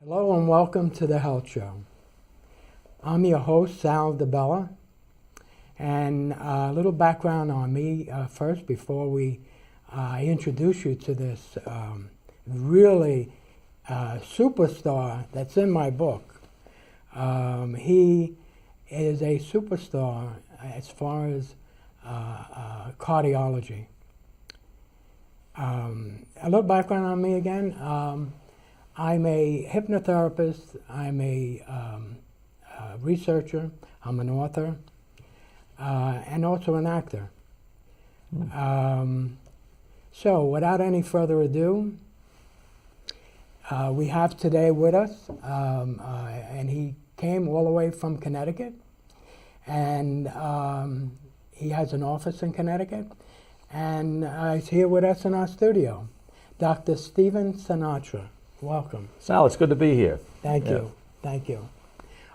Hello and welcome to the Health Show. I'm your host, DiBella, and a little background on me first before I introduce you to this really superstar that's in my book. He is a superstar as far as cardiology. A little background on me again. I'm a hypnotherapist, I'm a researcher, I'm an author, and also an actor. So without any further ado, we have today with us, and he came all the way from Connecticut, and he has an office in Connecticut, and he's here with us in our studio, Dr. Stephen Sinatra. Welcome. Sal, it's good to be here. Thank you. Thank you.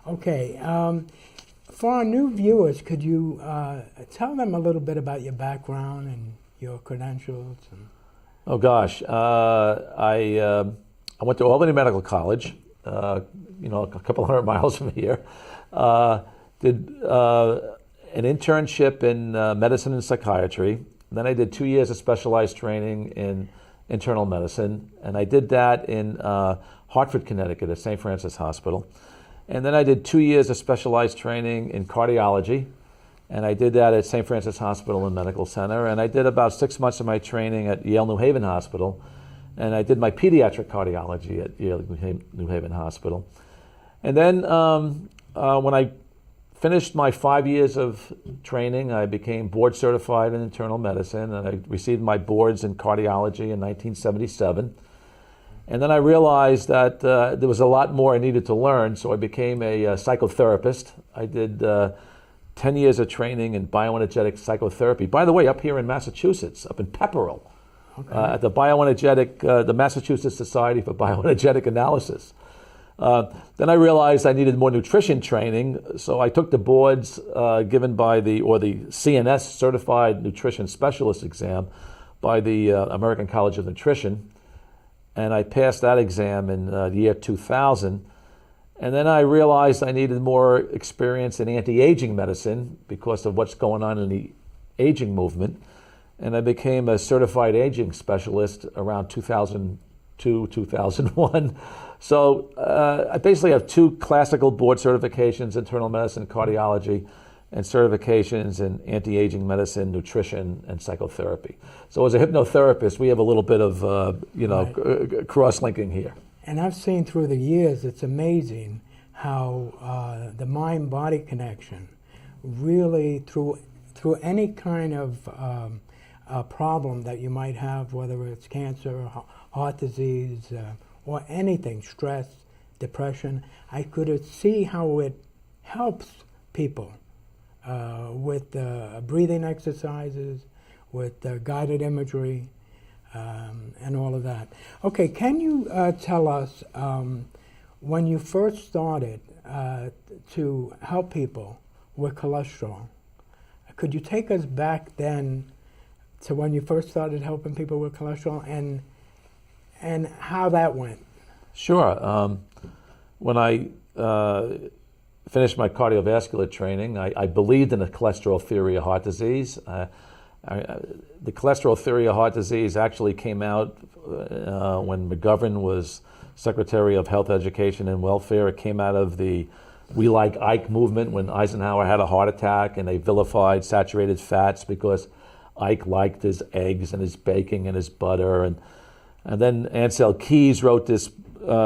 Okay. For our new viewers, could you tell them a little bit about your background and your credentials? Oh gosh, I went to Albany Medical College, a couple hundred miles from here. Did an internship in medicine and psychiatry. Then I did 2 years of specialized training in internal medicine, and I did that in Hartford, Connecticut at St. Francis Hospital. And then I did 2 years of specialized training in cardiology, and I did that at St. Francis Hospital and Medical Center. And I did about 6 months of my training at Yale New Haven Hospital, and I did my pediatric cardiology at Yale New Haven Hospital. And then when I finished my 5 years of training, I became board certified in internal medicine, and I received my boards in cardiology in 1977. And then I realized that there was a lot more I needed to learn, so I became a psychotherapist. I did 10 years of training in bioenergetic psychotherapy. By the way, up here in Massachusetts, up in Pepperell, at the Massachusetts Society for Bioenergetic Analysis. Then I realized I needed more nutrition training, so I took the boards given by the CNS, Certified Nutrition Specialist exam, by the American College of Nutrition, and I passed that exam in the year 2000. And then I realized I needed more experience in anti-aging medicine because of what's going on in the aging movement, and I became a certified aging specialist around 2002, 2001. So I basically have 2 classical board certifications, internal medicine, cardiology, and certifications in anti-aging medicine, nutrition, and psychotherapy. So as a hypnotherapist, we have a little bit of, Right. cross-linking here. And I've seen through the years, it's amazing how the mind-body connection really, through any kind of problem that you might have, whether it's cancer, heart disease, or anything, stress, depression, I could see how it helps people with breathing exercises, with guided imagery, and all of that. Okay, can you tell us when you first started to help people with cholesterol, could you take us back then to when you first started helping people with cholesterol and how that went? Sure. When I finished my cardiovascular training, I believed in the cholesterol theory of heart disease. The cholesterol theory of heart disease actually came out when McGovern was Secretary of Health, Education, and Welfare. It came out of the We Like Ike movement when Eisenhower had a heart attack and they vilified saturated fats because Ike liked his eggs and his bacon and his butter. And then Ansel Keys wrote this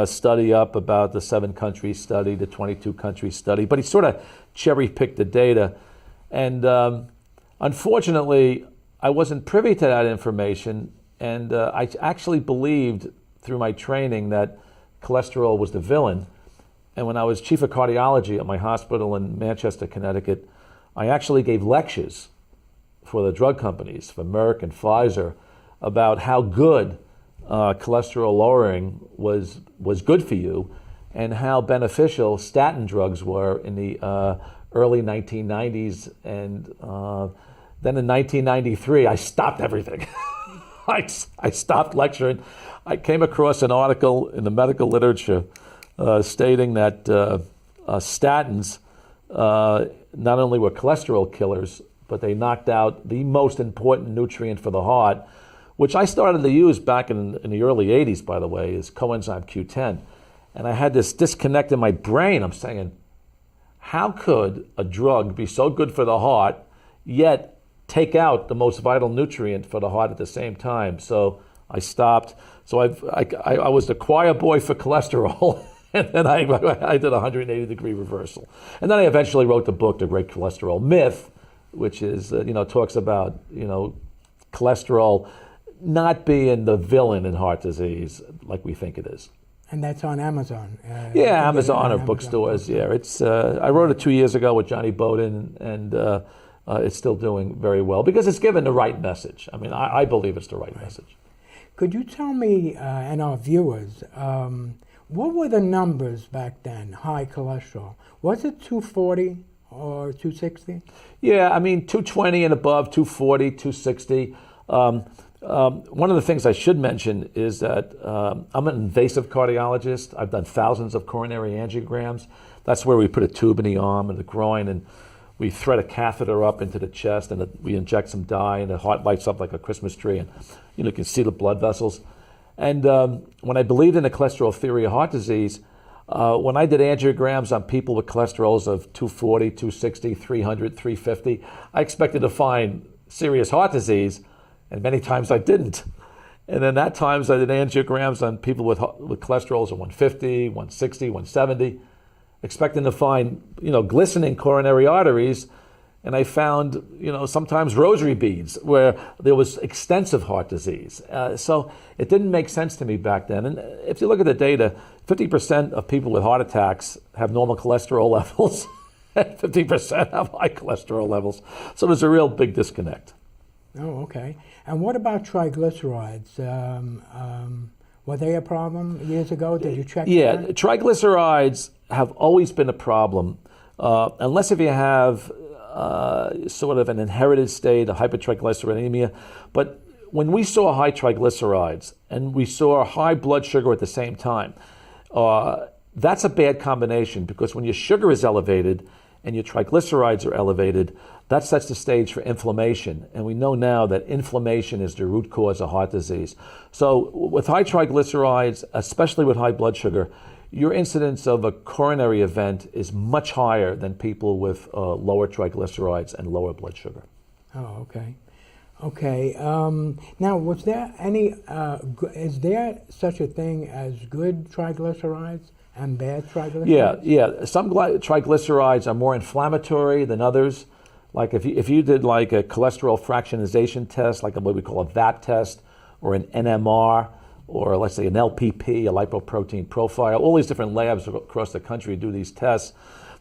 study up about the 7-country study, the 22-country study, but he sort of cherry-picked the data. And unfortunately, I wasn't privy to that information, and I actually believed through my training that cholesterol was the villain. And when I was chief of cardiology at my hospital in Manchester, Connecticut, I actually gave lectures for the drug companies, for Merck and Pfizer, about how good cholesterol lowering was good for you, and how beneficial statin drugs were in the early 1990s. And then in 1993, I stopped everything. I stopped lecturing. I came across an article in the medical literature stating that statins not only were cholesterol killers, but they knocked out the most important nutrient for the heart, which I started to use back in the early 80s, by the way, is coenzyme Q10. And I had this disconnect in my brain. I'm saying, how could a drug be so good for the heart, yet take out the most vital nutrient for the heart at the same time? So I stopped. So I was the choir boy for cholesterol, and then I did a 180-degree reversal. And then I eventually wrote the book, The Great Cholesterol Myth, which is, talks about, cholesterol not being the villain in heart disease like we think it is. And that's on Amazon. Yeah, Amazon or bookstores. Yeah, it's. I wrote it 2 years ago with Johnny Bowden, and it's still doing very well because it's given the right message. I mean, I believe it's the right message. Could you tell me and our viewers, what were the numbers back then, high cholesterol? Was it 240 or 260? Yeah, I mean, 220 and above, 240, 260. One of the things I should mention is that I'm an invasive cardiologist. I've done thousands of coronary angiograms. That's where we put a tube in the arm and the groin, and we thread a catheter up into the chest, and we inject some dye, and the heart lights up like a Christmas tree, and you can see the blood vessels. And when I believed in the cholesterol theory of heart disease, when I did angiograms on people with cholesterols of 240, 260, 300, 350, I expected to find serious heart disease, and many times I didn't. And then at times I did angiograms on people with cholesterols of 150, 160, 170, expecting to find, glistening coronary arteries. And I found, sometimes rosary beads where there was extensive heart disease. So it didn't make sense to me back then. And if you look at the data, 50% of people with heart attacks have normal cholesterol levels, and 50% have high cholesterol levels. So there's a real big disconnect. Oh, okay. And what about triglycerides? Were they a problem years ago? Did you check that? Triglycerides have always been a problem, unless if you have sort of an inherited state, a hypertriglyceridemia. But when we saw high triglycerides and we saw high blood sugar at the same time, that's a bad combination, because when your sugar is elevated and your triglycerides are elevated, that sets the stage for inflammation. And we know now that inflammation is the root cause of heart disease. So with high triglycerides, especially with high blood sugar, your incidence of a coronary event is much higher than people with lower triglycerides and lower blood sugar. Oh, okay. Okay. Now, was there any, is there such a thing as good triglycerides and bad triglycerides? Yeah. Some triglycerides are more inflammatory than others. Like if you did like a cholesterol fractionization test, like what we call a VAT test, or an NMR, or let's say an LPP, a lipoprotein profile, all these different labs across the country do these tests.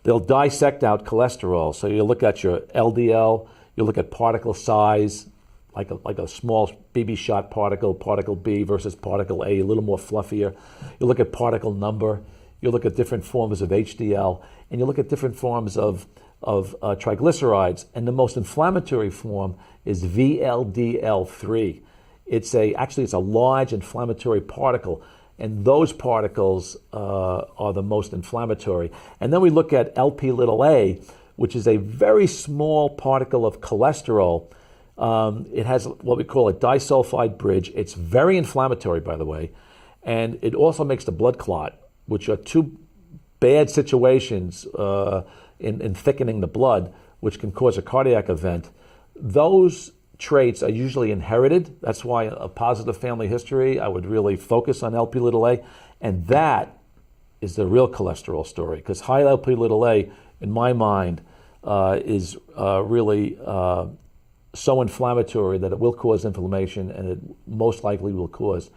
They'll dissect out cholesterol. So you look at your LDL, you look at particle size, like a small BB shot particle, particle B versus particle A, a little more fluffier. You look at particle number, you look at different forms of HDL, and you look at different forms of triglycerides. And the most inflammatory form is VLDL3. It's a large inflammatory particle, and those particles are the most inflammatory. And then we look at Lp(a), which is a very small particle of cholesterol. It has what we call a disulfide bridge. It's very inflammatory, by the way, and it also makes the blood clot, which are two bad situations in thickening the blood, which can cause a cardiac event. Those traits are usually inherited. That's why a positive family history, I would really focus on Lp(a), and that is the real cholesterol story, because high Lp(a), in my mind, is really so inflammatory that it will cause inflammation, and it most likely will cause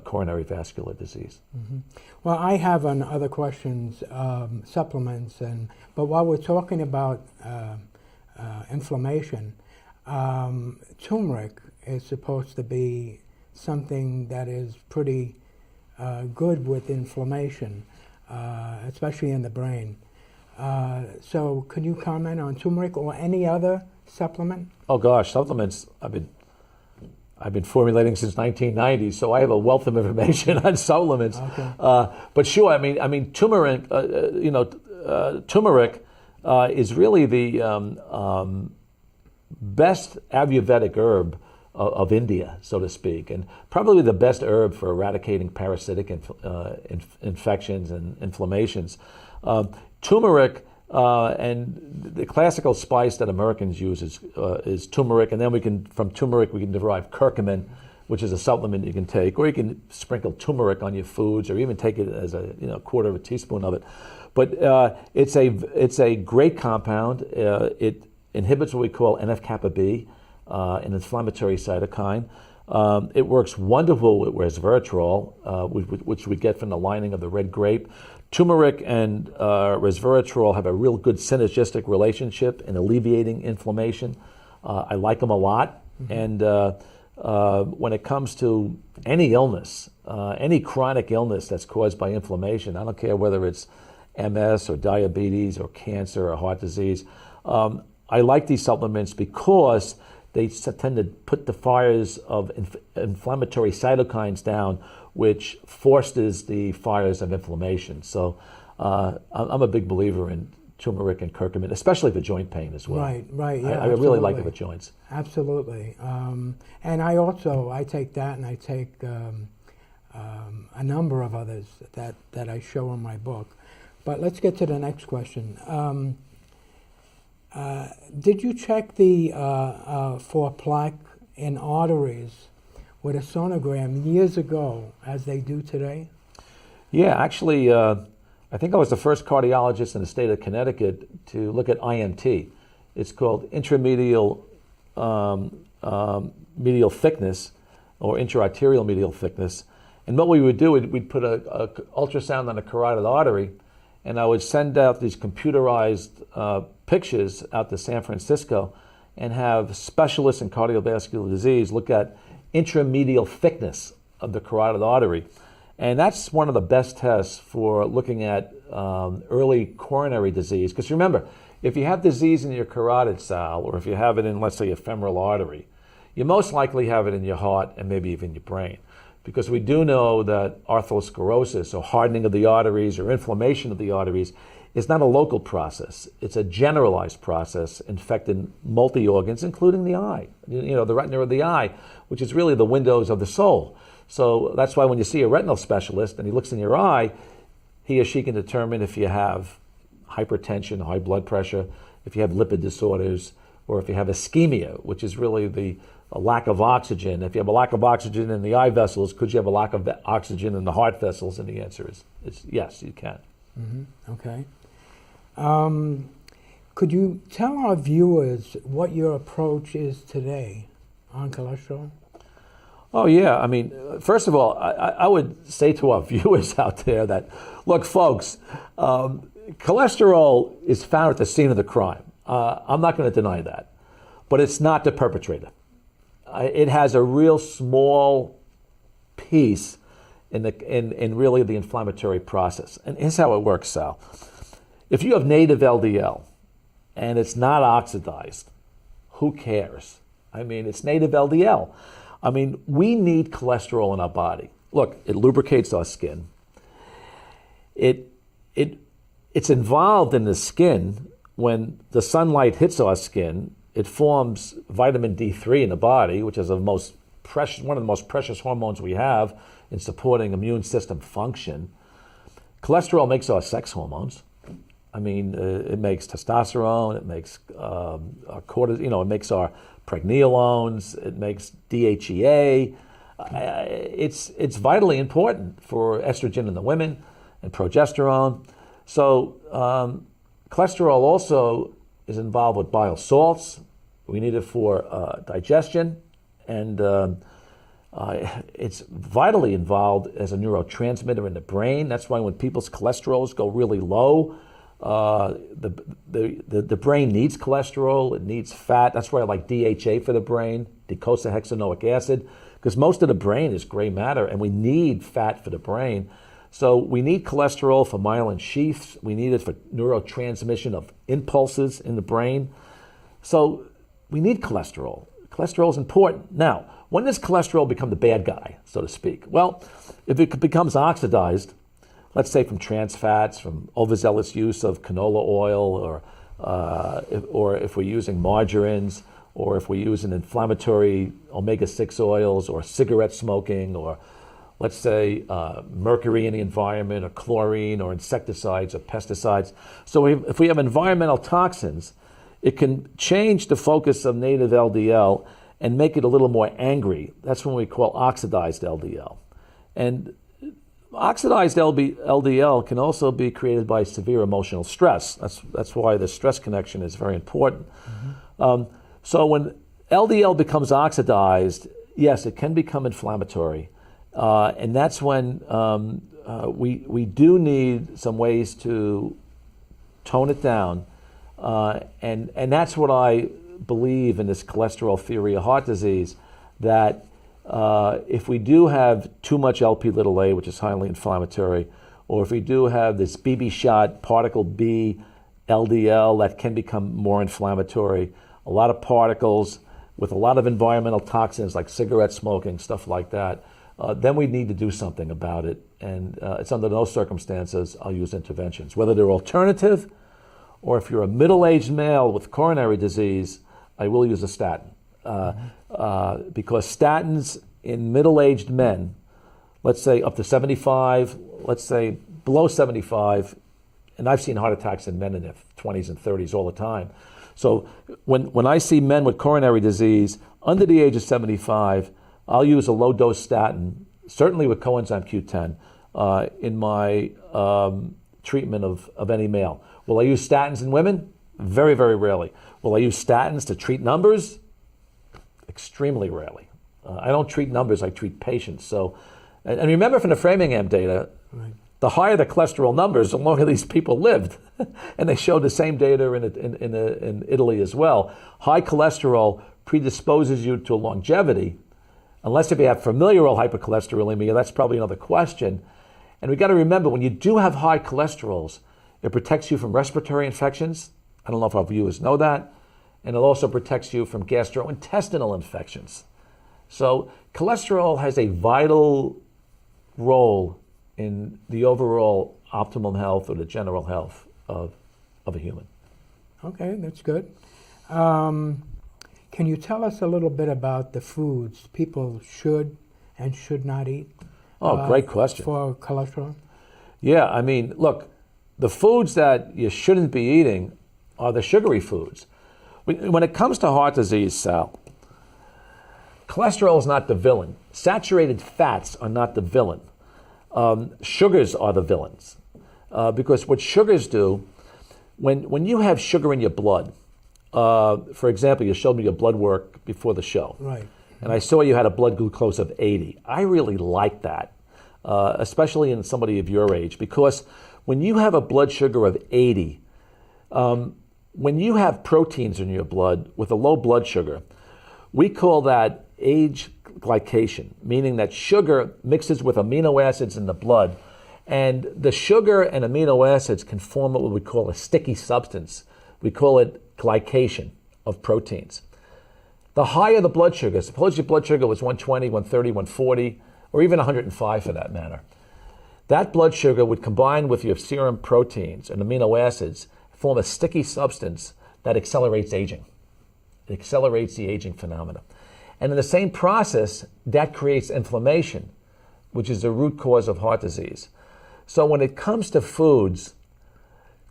coronary vascular disease. Mm-hmm. Well, I have on other questions, supplements, but while we're talking about inflammation, turmeric is supposed to be something that is pretty good with inflammation, especially in the brain. So could you comment on turmeric or any other supplement? Oh gosh, supplements. I I've been formulating since 1990, so I have a wealth of information on supplements. Okay. But sure, turmeric. Turmeric is really the best Ayurvedic herb of India, so to speak, and probably the best herb for eradicating parasitic infections and inflammations. Turmeric and the classical spice that Americans use is turmeric, and then from turmeric we can derive curcumin, which is a supplement you can take, or you can sprinkle turmeric on your foods, or even take it as a quarter of a teaspoon of it. But it's a great compound. It inhibits what we call NF-kappa B, an inflammatory cytokine. It works wonderful with resveratrol, which we get from the lining of the red grape. Turmeric and resveratrol have a real good synergistic relationship in alleviating inflammation. I like them a lot. And when it comes to any illness, any chronic illness that's caused by inflammation, I don't care whether it's MS or diabetes or cancer or heart disease, I like these supplements because they tend to put the fires of inflammatory cytokines down, which fosters the fires of inflammation. So I'm a big believer in turmeric and curcumin, especially for joint pain as well. Right, yeah. I really like it for joints. Absolutely. And I take that, and I take a number of others that I show in my book. But let's get to the next question. Did you check for plaque in arteries with a sonogram years ago, as they do today? Yeah, actually, I think I was the first cardiologist in the state of Connecticut to look at IMT. It's called intramedial medial thickness, or intraarterial medial thickness. And what we would do, we'd put a ultrasound on the carotid artery, and I would send out these computerized pictures out to San Francisco and have specialists in cardiovascular disease look at intramedial thickness of the carotid artery. And that's one of the best tests for looking at early coronary disease. Because remember, if you have disease in your carotid, Sal, or if you have it in, let's say, a femoral artery, you most likely have it in your heart and maybe even your brain. Because we do know that atherosclerosis, or hardening of the arteries or inflammation of the arteries, is not a local process. It's a generalized process infecting multi-organs, including the eye, the retina of the eye, which is really the windows of the soul. So that's why when you see a retinal specialist and he looks in your eye, he or she can determine if you have hypertension, high blood pressure, if you have lipid disorders, or if you have ischemia, which is really a lack of oxygen. If you have a lack of oxygen in the eye vessels, could you have a lack of oxygen in the heart vessels? And the answer is yes, you can. Mm-hmm. Okay. Could you tell our viewers what your approach is today on cholesterol? Oh, yeah. First of all, I would say to our viewers out there that, look, folks, cholesterol is found at the scene of the crime. I'm not going to deny that. But it's not the perpetrator. It has a real small piece in really the inflammatory process. And here's how it works, Sal. If you have native LDL and it's not oxidized, who cares? It's native LDL. We need cholesterol in our body. Look, it lubricates our skin. It's involved in the skin. When the sunlight hits our skin, it forms vitamin D3 in the body, which is one of the most precious hormones we have in supporting immune system function. Cholesterol makes our sex hormones. It makes testosterone, it makes cortisol, it makes our pregnenolones, it makes DHEA. It's vitally important for estrogen in the women and progesterone. So cholesterol also is involved with bile salts. We need it for digestion, and it's vitally involved as a neurotransmitter in the brain. That's why when people's cholesterols go really low, the brain needs cholesterol, it needs fat. That's why I like DHA for the brain, docosahexaenoic acid, because most of the brain is gray matter, and we need fat for the brain. So we need cholesterol for myelin sheaths. We need it for neurotransmission of impulses in the brain. So we need cholesterol. Cholesterol is important. Now, When does cholesterol become the bad guy, so to speak? Well, if it becomes oxidized, let's say from trans fats, from overzealous use of canola oil, or if we're using margarines, or if we're using inflammatory omega-6 oils, or cigarette smoking, or let's say mercury in the environment, or chlorine, or insecticides, or pesticides. So if we have environmental toxins, it can change the focus of native LDL and make it a little more angry. That's when we call oxidized LDL. And oxidized LDL can also be created by severe emotional stress. That's why the stress connection is very important. Mm-hmm. So when LDL becomes oxidized, yes, it can become inflammatory. And that's when we do need some ways to tone it down. And that's what I believe in this cholesterol theory of heart disease, that if we do have too much Lp(a), which is highly inflammatory, or if we do have this BB shot particle B LDL that can become more inflammatory, a lot of particles with a lot of environmental toxins like cigarette smoking, stuff like that, then we need to do something about it. And it's under those circumstances I'll use interventions, whether they're alternative, or if you're a middle-aged male with coronary disease, I will use a statin. Because statins in middle-aged men, let's say up to 75, let's say below 75, and I've seen heart attacks in men in their 20s and 30s all the time. So when I see men with coronary disease under the age of 75, I'll use a low-dose statin, certainly with coenzyme Q10, in my treatment of any male. Will I use statins in women? Very, very rarely. Will I use statins to treat numbers? Extremely rarely. I don't treat numbers, I treat patients. So, and remember from the Framingham data, right, the higher the cholesterol numbers, the longer these people lived. And they showed the same data in Italy as well. High cholesterol predisposes you to longevity, unless if you have familial hypercholesterolemia, that's probably another question. And we got to remember, when you do have high cholesterols, it protects you from respiratory infections. I don't know if our viewers know that. And it also protects you from gastrointestinal infections. So cholesterol has a vital role in the overall optimum health or the general health of a human. Okay, that's good. Can you tell us a little bit about the foods people should and should not eat? Oh, great question. For cholesterol? Yeah, I mean, look, the foods that you shouldn't be eating are the sugary foods. When it comes to heart disease, Sal, cholesterol is not the villain. Saturated fats are not the villain. Sugars are the villains. Because what sugars do, when you have sugar in your blood, for example, you showed me your blood work before the show. Right. And I saw you had a blood glucose of 80. I really like that, especially in somebody of your age, because when you have a blood sugar of 80, when you have proteins in your blood with a low blood sugar, we call that age glycation, meaning that sugar mixes with amino acids in the blood, and the sugar and amino acids can form what we call a sticky substance. We call it glycation of proteins. The higher the blood sugar, suppose your blood sugar was 120, 130, 140, or even 105 for that matter, that blood sugar would combine with your serum proteins and amino acids, form a sticky substance that accelerates aging. It accelerates the aging phenomena. And in the same process, that creates inflammation, which is the root cause of heart disease. So when it comes to foods,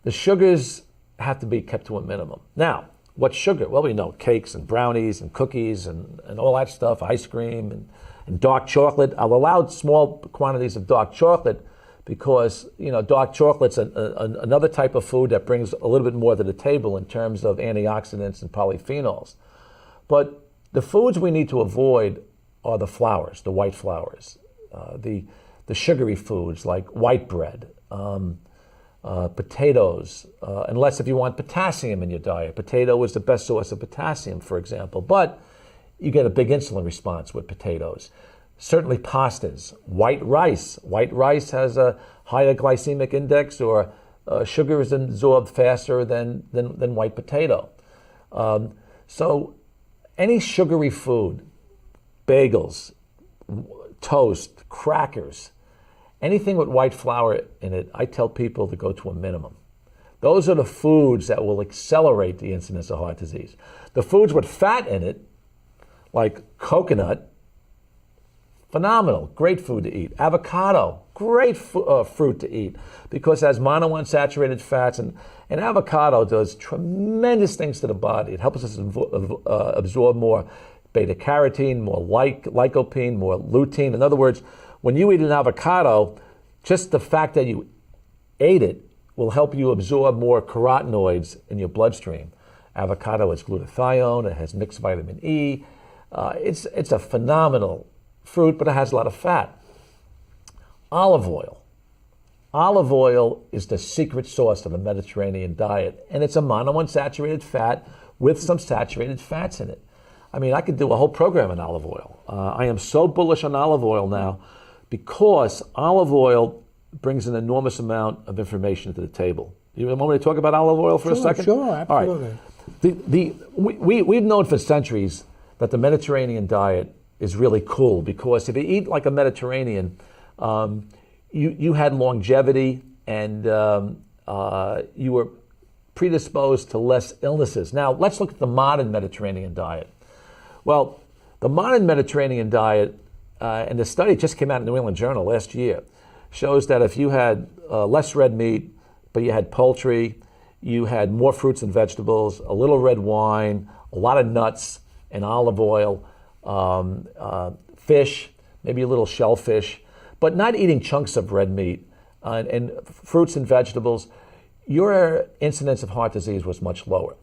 the sugars have to be kept to a minimum. Now, what sugar? Well, we know cakes and brownies and cookies and all that stuff, ice cream and dark chocolate. I'll allow small quantities of dark chocolate because, you know, dark chocolate's another type of food that brings a little bit more to the table in terms of antioxidants and polyphenols. But the foods we need to avoid are the flours, the white flours, the sugary foods like white bread, potatoes, unless if you want potassium in your diet. Potato is the best source of potassium, for example, but you get a big insulin response with potatoes. Certainly pastas, white rice. White rice has a higher glycemic index, or sugar is absorbed faster than white potato. So any sugary food bagels, toast, crackers, anything with white flour in it, I tell people to go to a minimum. Those are the foods that will accelerate the incidence of heart disease. The foods with fat in it, like coconut, phenomenal, great food to eat. Avocado, great fruit to eat because it has monounsaturated fats, and avocado does tremendous things to the body. It helps us absorb more beta carotene, more lycopene, more lutein. In other words, when you eat an avocado, just the fact that you ate it will help you absorb more carotenoids in your bloodstream. Avocado has glutathione, it has mixed vitamin E. It's a phenomenal fruit, but it has a lot of fat. Olive oil. Olive oil is the secret sauce of the Mediterranean diet, and it's a monounsaturated fat with some saturated fats in it. I mean, I could do a whole program on olive oil. I am so bullish on olive oil now because olive oil brings an enormous amount of information to the table. You want me to talk about olive oil for a second? Sure, absolutely. All right. We've known for centuries that the Mediterranean diet is really cool because if you eat like a Mediterranean, you had longevity and you were predisposed to less illnesses. Now, let's look at the modern Mediterranean diet. Well, the modern Mediterranean diet, and the study just came out in the New England Journal last year, shows that if you had less red meat, but you had poultry, you had more fruits and vegetables, a little red wine, a lot of nuts and olive oil, fish, maybe a little shellfish, but not eating chunks of red meat and fruits and vegetables, your incidence of heart disease was much lower.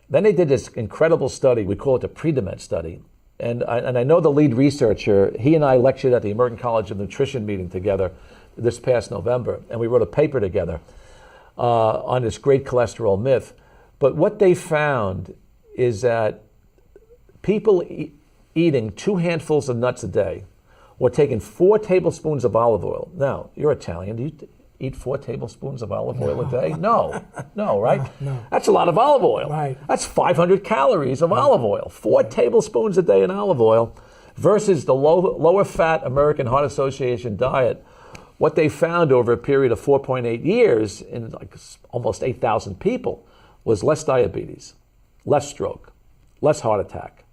Then they did this incredible study, we call it the Predimed study, and I know the lead researcher, he and I lectured at the American College of Nutrition meeting together this past November, and we wrote a paper together on this great cholesterol myth. But what they found is that people eating 2 handfuls of nuts a day or taking 4 tablespoons of olive oil. Now, you're Italian. Do you eat 4 tablespoons of olive oil a day? No, right? No. That's a lot of olive oil. Right. That's 500 calories of olive oil. 4 tablespoons a day in olive oil versus the lower fat American Heart Association diet. What they found over a period of 4.8 years in like almost 8,000 people was less diabetes, less stroke, less heart attack,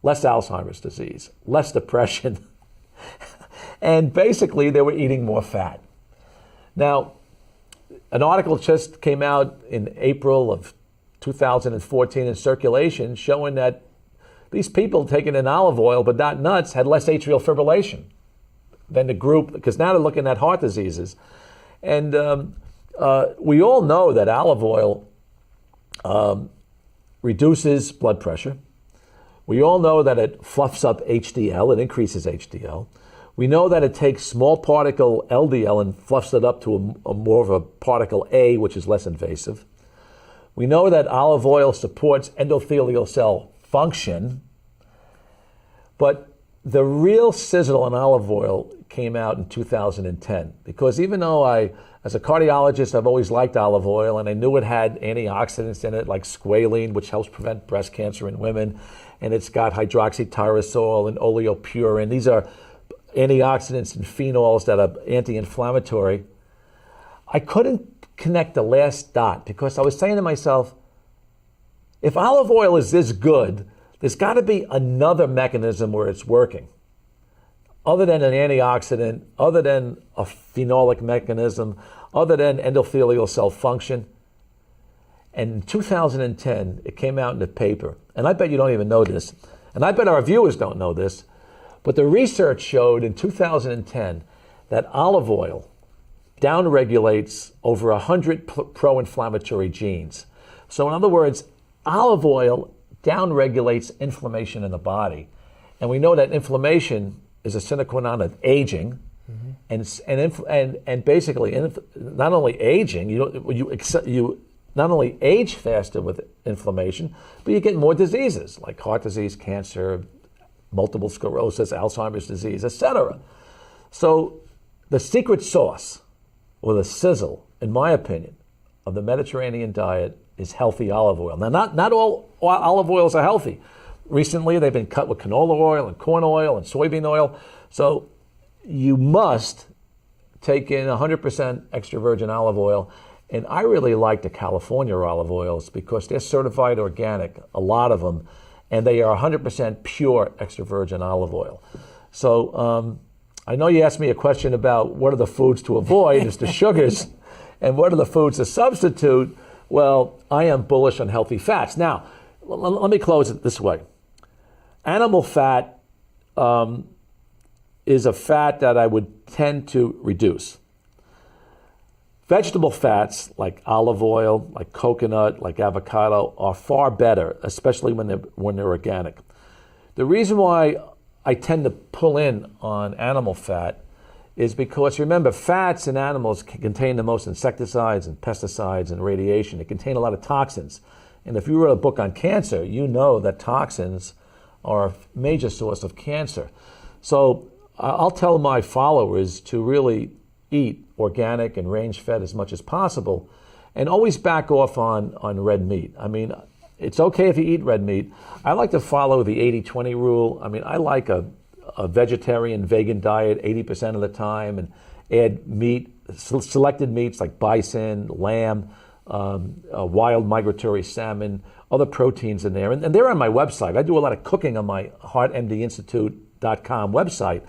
less Alzheimer's disease, less depression, and basically they were eating more fat. Now, an article just came out in April of 2014 in Circulation showing that these people taking in olive oil but not nuts had less atrial fibrillation than the group, because now they're looking at heart diseases. And we all know that olive oil reduces blood pressure. We all know that it fluffs up HDL, it increases HDL. We know that it takes small particle LDL and fluffs it up to a more of a particle A, which is less invasive. We know that olive oil supports endothelial cell function, but the real sizzle on olive oil came out in 2010, because even though as a cardiologist, I've always liked olive oil, and I knew it had antioxidants in it like squalene, which helps prevent breast cancer in women, and it's got hydroxytyrosol and oleopurin. These are antioxidants and phenols that are anti-inflammatory. I couldn't connect the last dot because I was saying to myself, if olive oil is this good, there's got to be another mechanism where it's working, other than an antioxidant, other than a phenolic mechanism, other than endothelial cell function. And in 2010, it came out in the paper, and I bet you don't even know this, and I bet our viewers don't know this, but the research showed in 2010 that olive oil downregulates over 100 pro-inflammatory genes. So in other words, olive oil downregulates inflammation in the body. And we know that inflammation is a sine qua non of aging. Mm-hmm. and basically, not only aging, you not only age faster with inflammation, but you get more diseases like heart disease, cancer, multiple sclerosis, Alzheimer's disease, etc. So the secret sauce, or the sizzle, in my opinion, of the Mediterranean diet is healthy olive oil. Now, not all olive oils are healthy. recently they've been cut with canola oil and corn oil and soybean oil. So you must take in 100% extra virgin olive oil. And I really like the California olive oils because they're certified organic, a lot of them, and they are 100% pure extra virgin olive oil. So I know you asked me a question about what are the foods to avoid, it's the sugars, and what are the foods to substitute. Well, I am bullish on healthy fats. Now, let me close it this way. Animal fat is a fat that I would tend to reduce. Vegetable fats like olive oil, like coconut, like avocado are far better, especially when they're organic. The reason why I tend to pull in on animal fat is because, remember, fats in animals contain the most insecticides and pesticides and radiation. They contain a lot of toxins. And if you wrote a book on cancer, you know that toxins are a major source of cancer. So I'll tell my followers to really eat organic and range-fed as much as possible, and always back off on red meat. I mean, it's okay if you eat red meat. I like to follow the 80-20 rule. I mean, I like a vegetarian, vegan diet 80% of the time, and add meat, selected meats like bison, lamb, wild migratory salmon, other proteins in there. And they're on my website. I do a lot of cooking on my heartmdinstitute.com website.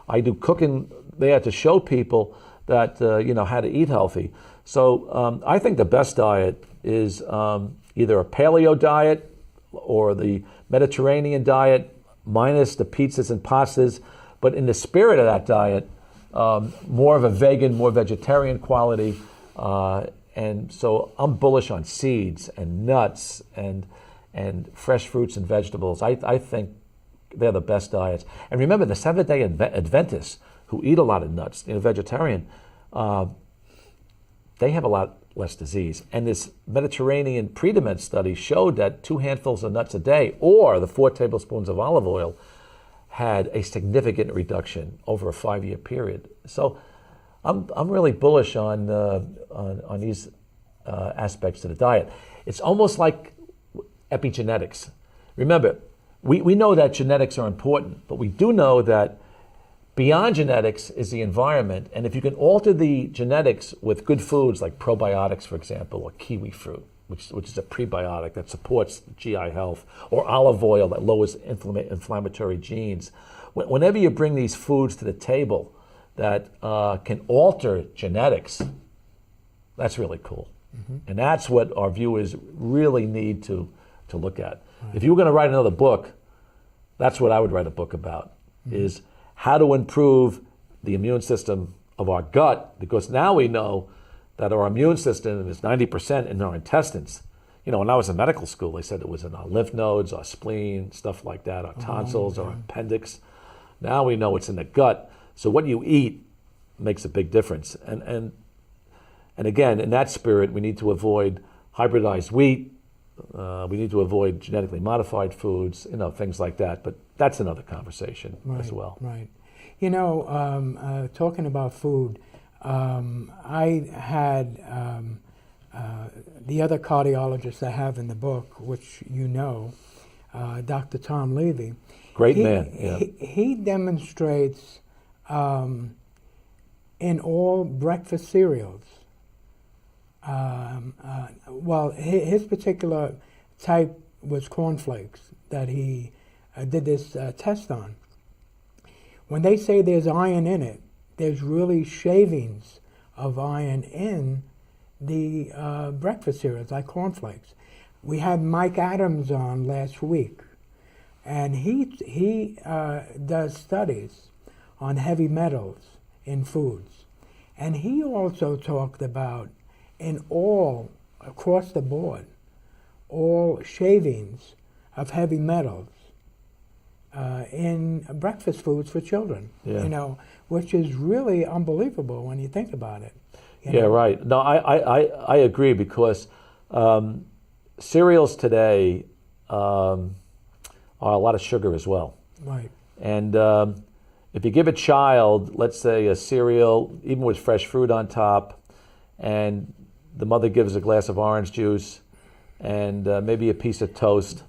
I do cooking there to show people that, how to eat healthy. So I think the best diet is either a paleo diet or the Mediterranean diet, minus the pizzas and pastas. But in the spirit of that diet, more of a vegan, more vegetarian quality. And so I'm bullish on seeds and nuts and fresh fruits and vegetables. I think they're the best diets. And remember, the Seventh-day Adventists who eat a lot of nuts, vegetarian, they have a lot less disease. And this Mediterranean pre-dement study showed that 2 handfuls of nuts a day or the 4 tablespoons of olive oil had a significant reduction over a 5-year period. So I'm really bullish on these aspects of the diet. It's almost like epigenetics. Remember, we know that genetics are important, but we do know that beyond genetics is the environment. And if you can alter the genetics with good foods like probiotics, for example, or kiwi fruit, which is a prebiotic that supports GI health, or olive oil that lowers inflammatory genes. Whenever you bring these foods to the table that can alter genetics, that's really cool. Mm-hmm. And that's what our viewers really need to look at. Right. If you were going to write another book, that's what I would write a book about, is how to improve the immune system of our gut, because now we know that our immune system is 90% in our intestines. When I was in medical school, they said it was in our lymph nodes, our spleen, stuff like that, our tonsils, our appendix. Now we know it's in the gut. So what you eat makes a big difference. And again, in that spirit, we need to avoid hybridized wheat. We need to avoid genetically modified foods, things like that. But that's another conversation as well. Right. Talking about food, I had the other cardiologist I have in the book, which Dr. Tom Levy. Great man. Yeah. He demonstrates in all breakfast cereals. His particular type was cornflakes that he did this test on. When they say there's iron in it, there's really shavings of iron in the breakfast cereals, like cornflakes. We had Mike Adams on last week, and he does studies on heavy metals in foods. And he also talked about across the board, all shavings of heavy metals in breakfast foods for children, which is really unbelievable when you think about it. Right. No, I agree, because cereals today are a lot of sugar as well. Right. And if you give a child, let's say, a cereal, even with fresh fruit on top, and the mother gives a glass of orange juice and maybe a piece of toast,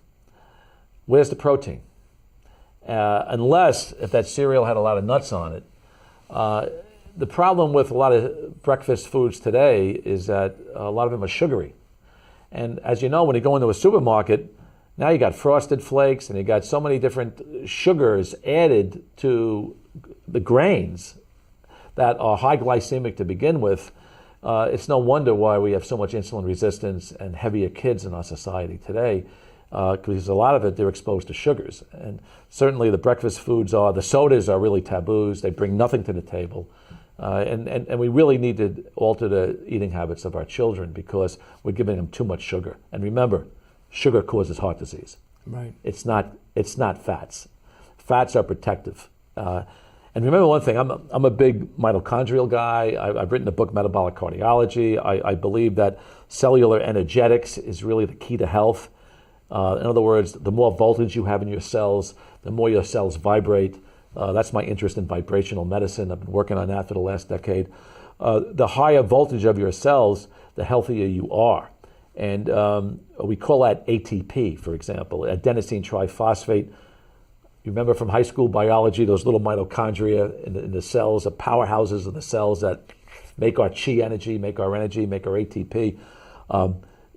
where's the protein? Unless if that cereal had a lot of nuts on it. The problem with a lot of breakfast foods today is that a lot of them are sugary. And as you know, when you go into a supermarket, now you got Frosted Flakes and you got so many different sugars added to the grains that are high glycemic to begin with. It's no wonder why we have so much insulin resistance and heavier kids in our society today, because a lot of it, they're exposed to sugars. And certainly the breakfast foods the sodas are really taboos. They bring nothing to the table. And we really need to alter the eating habits of our children because we're giving them too much sugar. And remember, sugar causes heart disease. Right. It's not fats. Fats are protective. And remember one thing, I'm a big mitochondrial guy. I've written a book, Metabolic Cardiology. I believe that cellular energetics is really the key to health. In other words, the more voltage you have in your cells, the more your cells vibrate. That's my interest in vibrational medicine. I've been working on that for the last decade. The higher voltage of your cells, the healthier you are. And we call that ATP, for example, adenosine triphosphate. You remember from high school biology, those little mitochondria in the cells, the powerhouses of the cells that make our chi energy, make our ATP.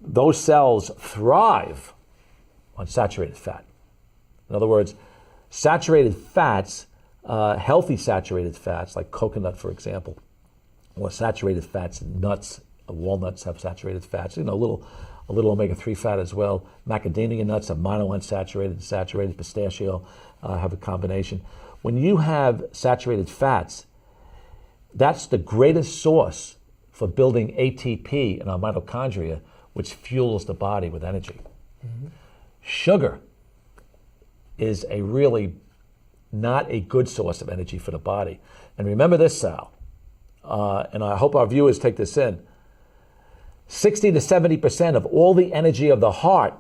Those cells thrive on saturated fat. In other words, saturated fats, healthy saturated fats, like coconut, for example, or saturated fats in nuts, walnuts have saturated fats, a little omega-3 fat as well. Macadamia nuts are monounsaturated and saturated. Pistachio have a combination. When you have saturated fats, that's the greatest source for building ATP in our mitochondria, which fuels the body with energy. Mm-hmm. Sugar is a really not a good source of energy for the body. And remember this, Sal, and I hope our viewers take this in, 60 to 70% of all the energy of the heart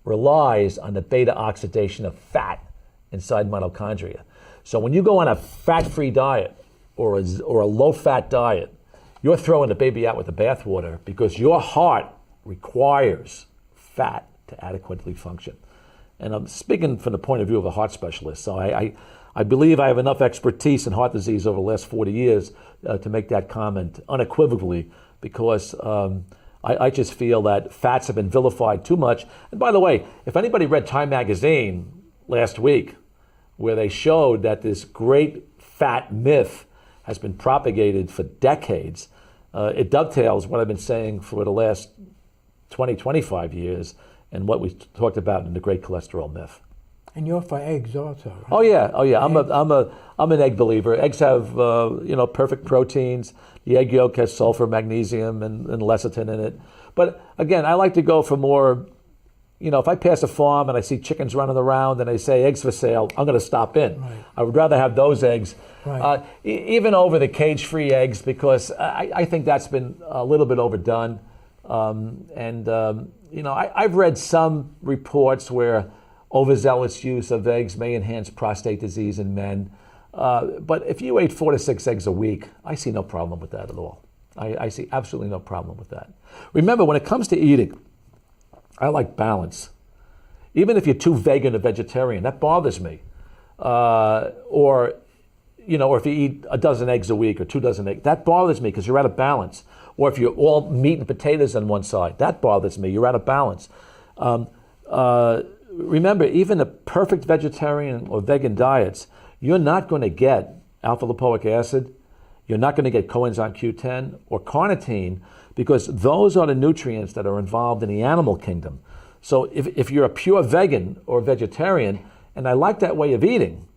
relies on the beta oxidation of fat inside mitochondria. So when you go on a fat-free diet or a low-fat diet, you're throwing the baby out with the bathwater because your heart requires fat to adequately function. And I'm speaking from the point of view of a heart specialist. So I believe I have enough expertise in heart disease over the last 40 years to make that comment unequivocally, because I just feel that fats have been vilified too much. And by the way, if anybody read Time magazine last week, where they showed that this great fat myth has been propagated for decades, it dovetails what I've been saying for the last 20, 25 years and what we talked about in the great cholesterol myth. And you're for eggs also, right? Oh yeah. I'm an egg believer. Eggs have perfect proteins. The egg yolk has sulfur, magnesium, and lecithin in it. But again, I like to go for more. If I pass a farm and I see chickens running around and they say eggs for sale, I'm going to stop in. Right. I would rather have those eggs, right. Even over the cage-free eggs, because I think that's been a little bit overdone. I've read some reports where overzealous use of eggs may enhance prostate disease in men. But if you ate 4 to 6 eggs a week, I see no problem with that at all. I see absolutely no problem with that. Remember, when it comes to eating, I like balance. Even if you're too vegan or vegetarian, that bothers me. Or if you eat a dozen eggs a week or 2 dozen eggs, that bothers me because you're out of balance. Or if you're all meat and potatoes on one side, that bothers me. You're out of balance. Remember, even the perfect vegetarian or vegan diets, you're not going to get alpha-lipoic acid, you're not going to get coenzyme Q10 or carnitine, because those are the nutrients that are involved in the animal kingdom. So if you're a pure vegan or vegetarian, and I like that way of eating,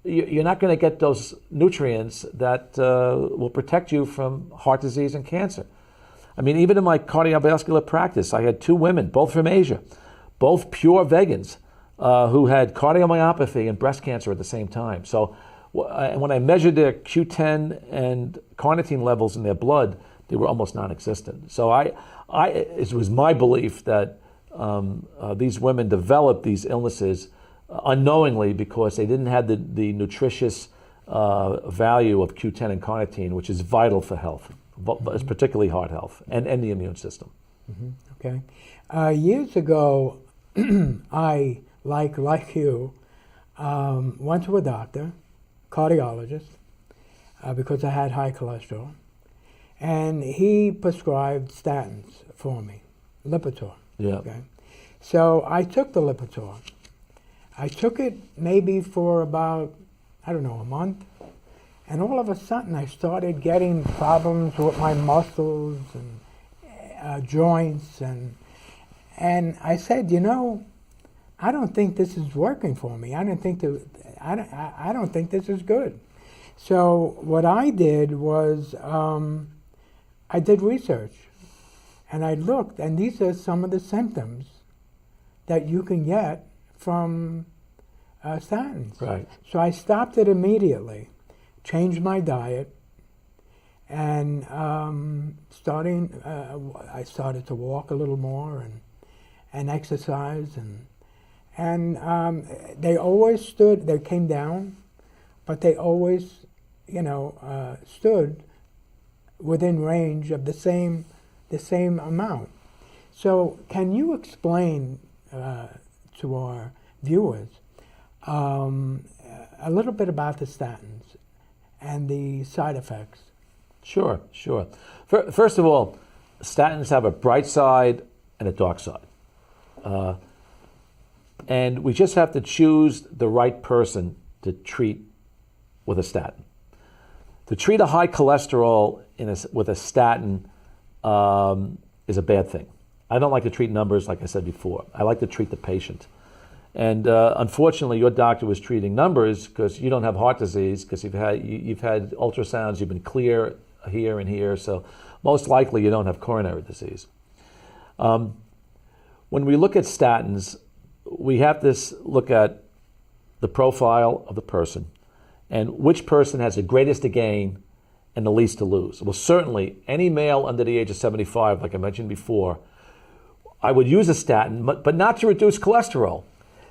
you're not going to get those nutrients that will protect you from heart disease and cancer. I mean, even in my cardiovascular practice, I had 2 women, both from Asia, both pure vegans, who had cardiomyopathy and breast cancer at the same time. So when I measured their Q10 and carnitine levels in their blood, they were almost non-existent. So it was my belief that these women developed these illnesses unknowingly because they didn't have the nutritious value of Q10 and carnitine, which is vital for health, mm-hmm. particularly heart health and the immune system. Mm-hmm. Okay. Years ago, I, like you, went to a doctor, cardiologist, because I had high cholesterol, and he prescribed statins for me, Lipitor. Yeah. Okay, so I took the Lipitor. I took it maybe for about, I don't know, a month, and all of a sudden I started getting problems with my muscles and joints, and I said, I don't think this is working for me. I don't think this is good. So what I did was I did research, and I looked, and these are some of the symptoms that you can get from statins. Right. So I stopped it immediately, changed my diet, and I started to walk a little more and exercise, and they always stood. They came down, but they always, stood within range of the same amount. So, can you explain to our viewers a little bit about the statins and the side effects? Sure. First of all, statins have a bright side and a dark side. And we just have to choose the right person to treat with a statin. To treat a high cholesterol with a statin is a bad thing. I don't like to treat numbers, like I said before. I like to treat the patient. And unfortunately, your doctor was treating numbers because you don't have heart disease, because you've had ultrasounds, you've been clear here and here, so most likely you don't have coronary disease. When we look at statins, we have to look at the profile of the person and which person has the greatest to gain and the least to lose. Well, certainly any male under the age of 75, like I mentioned before, I would use a statin, but not to reduce cholesterol.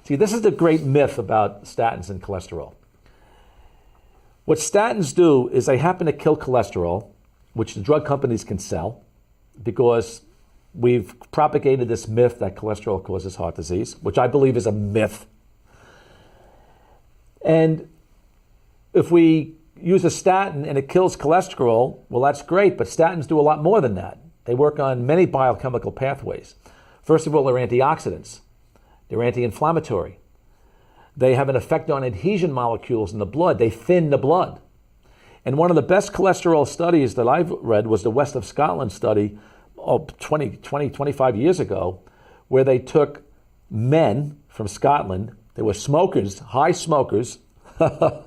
See, this is the great myth about statins and cholesterol. What statins do is they happen to kill cholesterol, which the drug companies can sell, because we've propagated this myth that cholesterol causes heart disease, which I believe is a myth. And if we use a statin and it kills cholesterol, well, that's great, but statins do a lot more than that. They work on many biochemical pathways. First of all, they're antioxidants. They're anti-inflammatory. They have an effect on adhesion molecules in the blood. They thin the blood. And one of the best cholesterol studies that I've read was the West of Scotland study 25 years ago, where they took men from Scotland. They were smokers, high smokers. A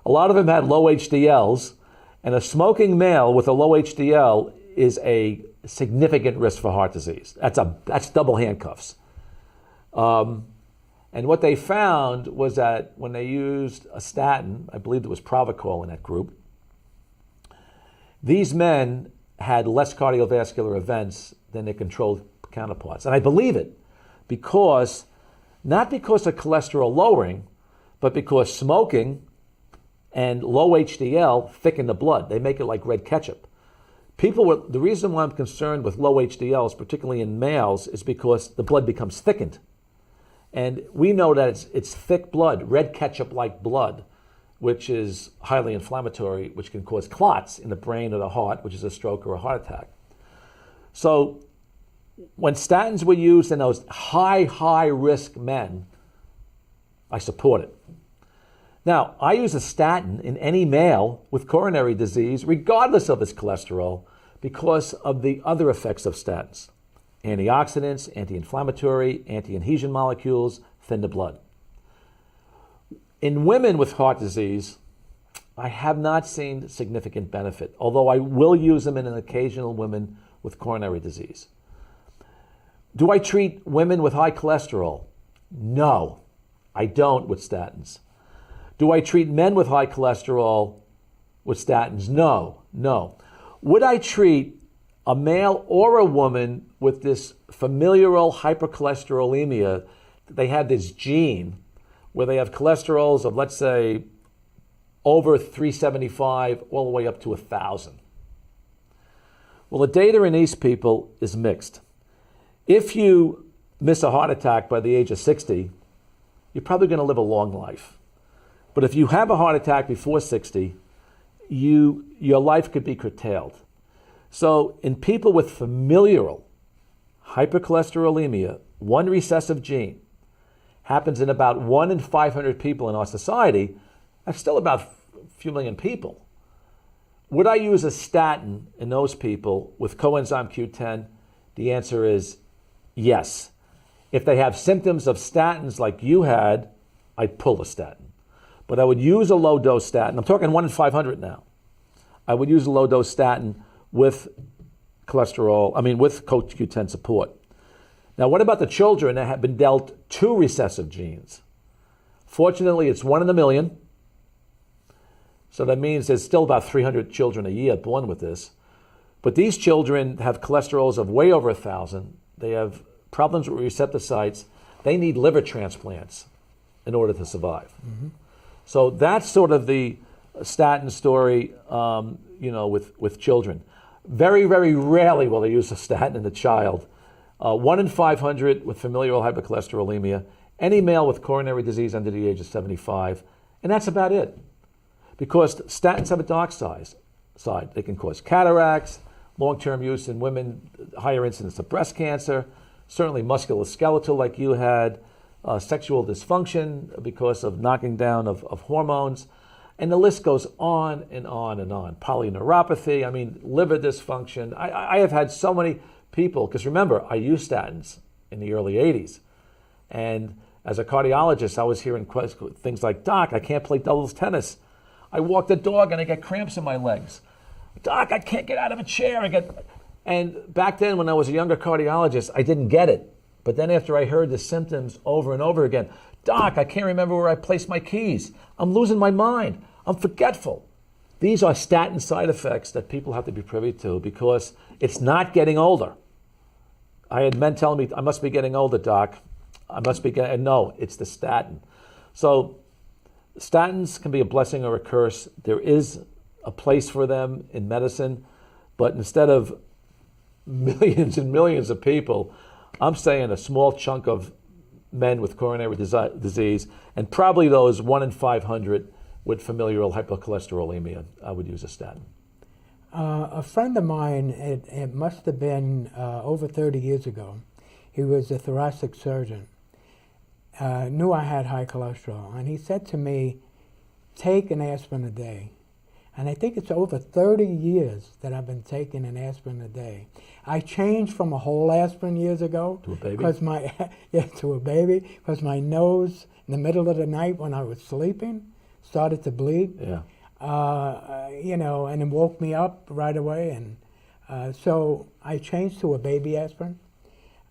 lot of them had low HDLs, and a smoking male with a low HDL is a significant risk for heart disease. That's double handcuffs. And what they found was that when they used a statin, I believe there was Pravachol in that group, these men had less cardiovascular events than their controlled counterparts. And I believe it because, not because of cholesterol lowering, but because smoking and low HDL thicken the blood. They make it like red ketchup. The reason why I'm concerned with low HDLs, particularly in males, is because the blood becomes thickened. And we know that it's thick blood, red ketchup-like blood, which is highly inflammatory, which can cause clots in the brain or the heart, which is a stroke or a heart attack. So when statins were used in those high-risk men, I support it. Now, I use a statin in any male with coronary disease, regardless of his cholesterol, because of the other effects of statins. Antioxidants, anti-inflammatory, anti-adhesion molecules, thin the blood. In women with heart disease, I have not seen significant benefit, although I will use them in an occasional women with coronary disease. Do I treat women with high cholesterol? No, I don't with statins. Do I treat men with high cholesterol with statins? No. Would I treat a male or a woman with this familial hypercholesterolemia? They have this gene where they have cholesterols of, let's say, over 375 all the way up to 1,000. Well, the data in these people is mixed. If you miss a heart attack by the age of 60, you're probably going to live a long life. But if you have a heart attack before 60, your life could be curtailed. So in people with familial hypercholesterolemia, one recessive gene happens in about 1 in 500 people in our society. That's still about a few million people. Would I use a statin in those people with coenzyme Q10? The answer is yes. If they have symptoms of statins like you had, I'd pull a statin. But I would use a low-dose statin. I'm talking 1 in 500 now. I would use a low-dose statin with with CoQ10 support. Now, what about the children that have been dealt 2 recessive genes? Fortunately, it's 1 in a million. So that means there's still about 300 children a year born with this. But these children have cholesterols of way over 1,000. They have problems with receptor sites. They need liver transplants in order to survive. Mm-hmm. So that's sort of the statin story, with children. Very, very rarely will they use a statin in a child. 1 in 500 with familial hypercholesterolemia, any male with coronary disease under the age of 75, and that's about it. Because statins have a dark side. They can cause cataracts, long-term use in women, higher incidence of breast cancer, certainly musculoskeletal like you had, sexual dysfunction because of knocking down of hormones, and the list goes on and on and on. Polyneuropathy, liver dysfunction. I have had so many people, because remember, I used statins in the early 80s. And as a cardiologist, I was hearing things like, Doc, I can't play doubles tennis. I walk the dog and I get cramps in my legs. Doc, I can't get out of a chair. And back then, when I was a younger cardiologist, I didn't get it. But then after I heard the symptoms over and over again, Doc, I can't remember where I placed my keys. I'm losing my mind. I'm forgetful. These are statin side effects that people have to be privy to because it's not getting older. I had men telling me, I must be getting older, Doc. And no, it's the statin. So statins can be a blessing or a curse. There is a place for them in medicine, but instead of millions and millions of people, I'm saying a small chunk of men with coronary disease, and probably those 1 in 500 with familial hypercholesterolemia, I would use a statin. A friend of mine, it must have been over 30 years ago, he was a thoracic surgeon, knew I had high cholesterol, and he said to me, take an aspirin a day. And I think it's over 30 years that I've been taking an aspirin a day. I changed from a whole aspirin years ago. To a baby? To a baby, because my nose, in the middle of the night when I was sleeping, started to bleed. Yeah. And it woke me up right away. And so I changed to a baby aspirin.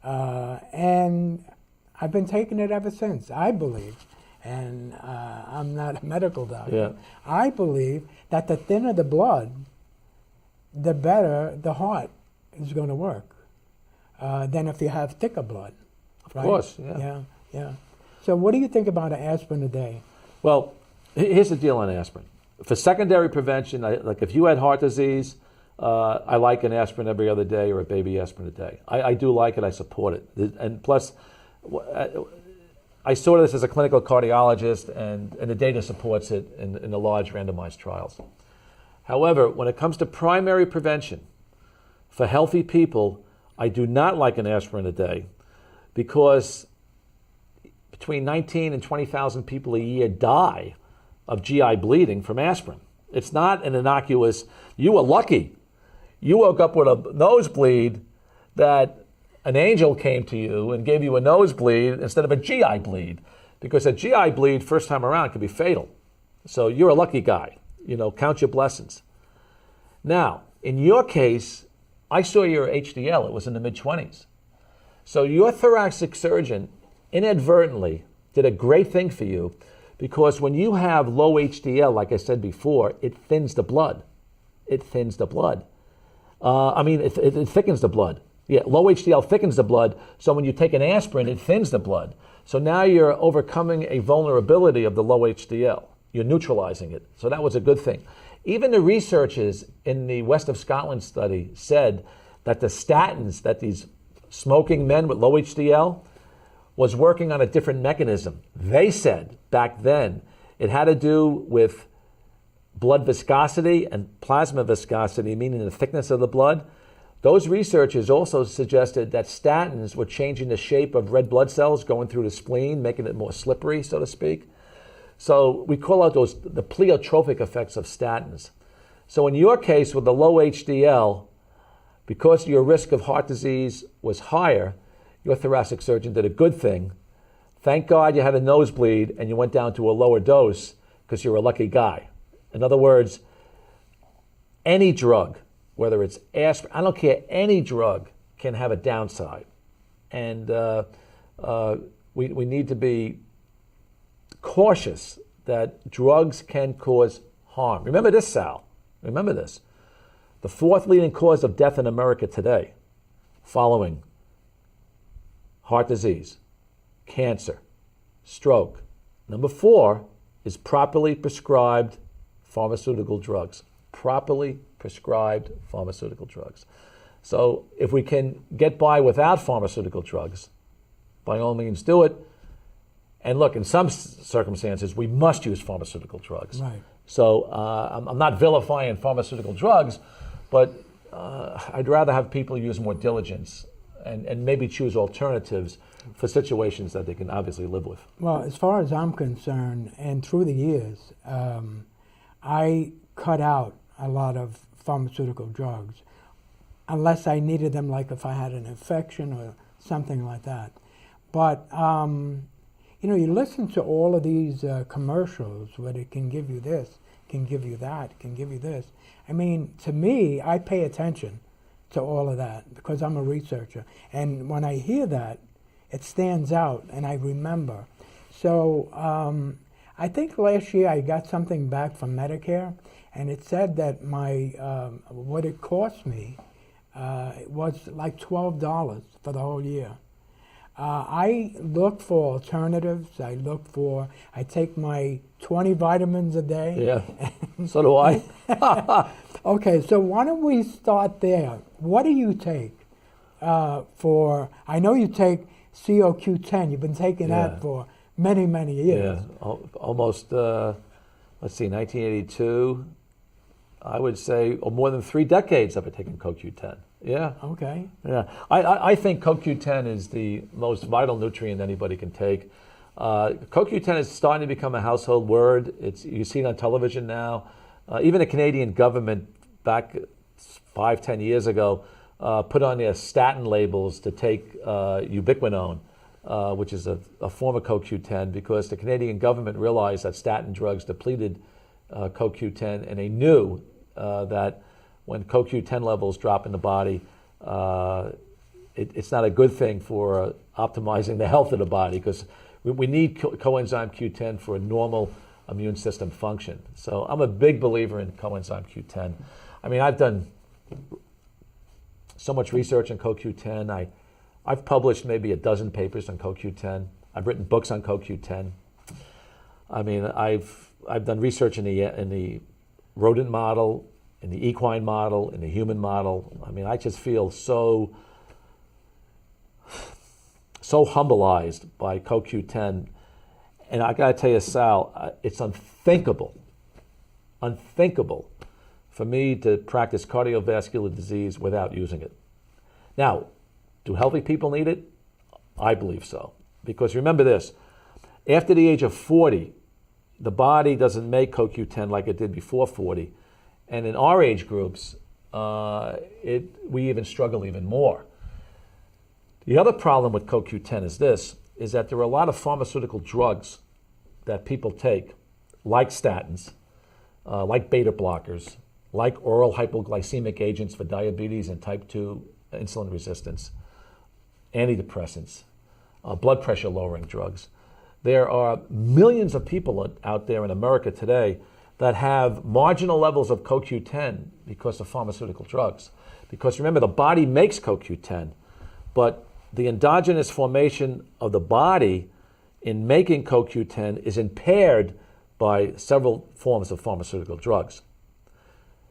And I've been taking it ever since, I believe. And I'm not a medical doctor. Yeah. I believe that the thinner the blood, the better the heart is going to work than if you have thicker blood. Of course, yeah. Yeah. So what do you think about an aspirin a day? Well, here's the deal on aspirin. For secondary prevention, like if you had heart disease, I like an aspirin every other day or a baby aspirin a day. I do like it. I support it. And plus, I saw this as a clinical cardiologist, and the data supports it in the large randomized trials. However, when it comes to primary prevention, for healthy people, I do not like an aspirin a day because between 19 and 20,000 people a year die of GI bleeding from aspirin. It's not an innocuous, you were lucky. You woke up with a nosebleed that an angel came to you and gave you a nosebleed instead of a GI bleed, because a GI bleed first time around can be fatal. So you're a lucky guy, count your blessings. Now, in your case, I saw your HDL, it was in the mid-20s. So your thoracic surgeon inadvertently did a great thing for you, because when you have low HDL, like I said before, it thins the blood. It thickens the blood. Yeah, low HDL thickens the blood, so when you take an aspirin, it thins the blood. So now you're overcoming a vulnerability of the low HDL. You're neutralizing it. So that was a good thing. Even the researchers in the West of Scotland study said that the statins that these smoking men with low HDL, was working on a different mechanism. They said back then it had to do with blood viscosity and plasma viscosity, meaning the thickness of the blood. Those researchers also suggested that statins were changing the shape of red blood cells going through the spleen, making it more slippery, so to speak. So we call out those the pleiotropic effects of statins. So in your case with the low HDL, because your risk of heart disease was higher, your thoracic surgeon did a good thing. Thank God you had a nosebleed and you went down to a lower dose because you're a lucky guy. In other words, any drug, whether it's aspirin, I don't care, any drug can have a downside. And we need to be cautious that drugs can cause harm. Remember this, Sal. Remember this. The fourth leading cause of death in America today, following heart disease, cancer, stroke. Number 4 is properly prescribed pharmaceutical drugs. Properly prescribed pharmaceutical drugs. So if we can get by without pharmaceutical drugs, by all means do it. And look, in some circumstances, we must use pharmaceutical drugs. Right. So I'm not vilifying pharmaceutical drugs, but I'd rather have people use more diligence and maybe choose alternatives for situations that they can obviously live with. Well, as far as I'm concerned, and through the years, I cut out a lot of pharmaceutical drugs unless I needed them, like if I had an infection or something like that. But you know, you listen to all of these commercials where it can give you this, can give you that, can give you this. I mean, to me, I pay attention to all of that because I'm a researcher. And when I hear that, it stands out and I remember. So I think last year I got something back from Medicare, and it said that my what it cost me was like $12 for the whole year. I look for alternatives. I take my 20 vitamins a day. Yeah, so do I. Okay, so why don't we start there? What do you take for, I know you take CoQ10. You've been taking that for many, many years. Yeah, almost, let's see, 1982. I would say more than 3 decades I've been taking CoQ10. Yeah. Okay. Yeah. I think CoQ10 is the most vital nutrient anybody can take. CoQ10 is starting to become a household word. You see it on television now. Even the Canadian government back 5-10 years ago put on their statin labels to take ubiquinone, which is a form of CoQ10, because the Canadian government realized that statin drugs depleted CoQ10, and they knew that when CoQ10 levels drop in the body, it's not a good thing for optimizing the health of the body, because we need coenzyme Q10 for a normal immune system function. So I'm a big believer in coenzyme Q10. I mean, I've done so much research on CoQ10. I've published maybe a dozen papers on CoQ10. I've written books on CoQ10. I mean, I've done research in the rodent model, in the equine model, in the human model. I mean, I just feel so humbleized by CoQ10. And I gotta tell you, Sal, it's unthinkable for me to practice cardiovascular disease without using it. Now, do healthy people need it? I believe so. Because remember this, after the age of 40, the body doesn't make CoQ10 like it did before 40. And in our age groups, we even struggle even more. The other problem with CoQ10 is that there are a lot of pharmaceutical drugs that people take, like statins, like beta blockers, like oral hypoglycemic agents for diabetes and type 2 insulin resistance, antidepressants, blood pressure lowering drugs. There are millions of people out there in America today that have marginal levels of CoQ10 because of pharmaceutical drugs. Because remember, the body makes CoQ10, but the endogenous formation of the body in making CoQ10 is impaired by several forms of pharmaceutical drugs.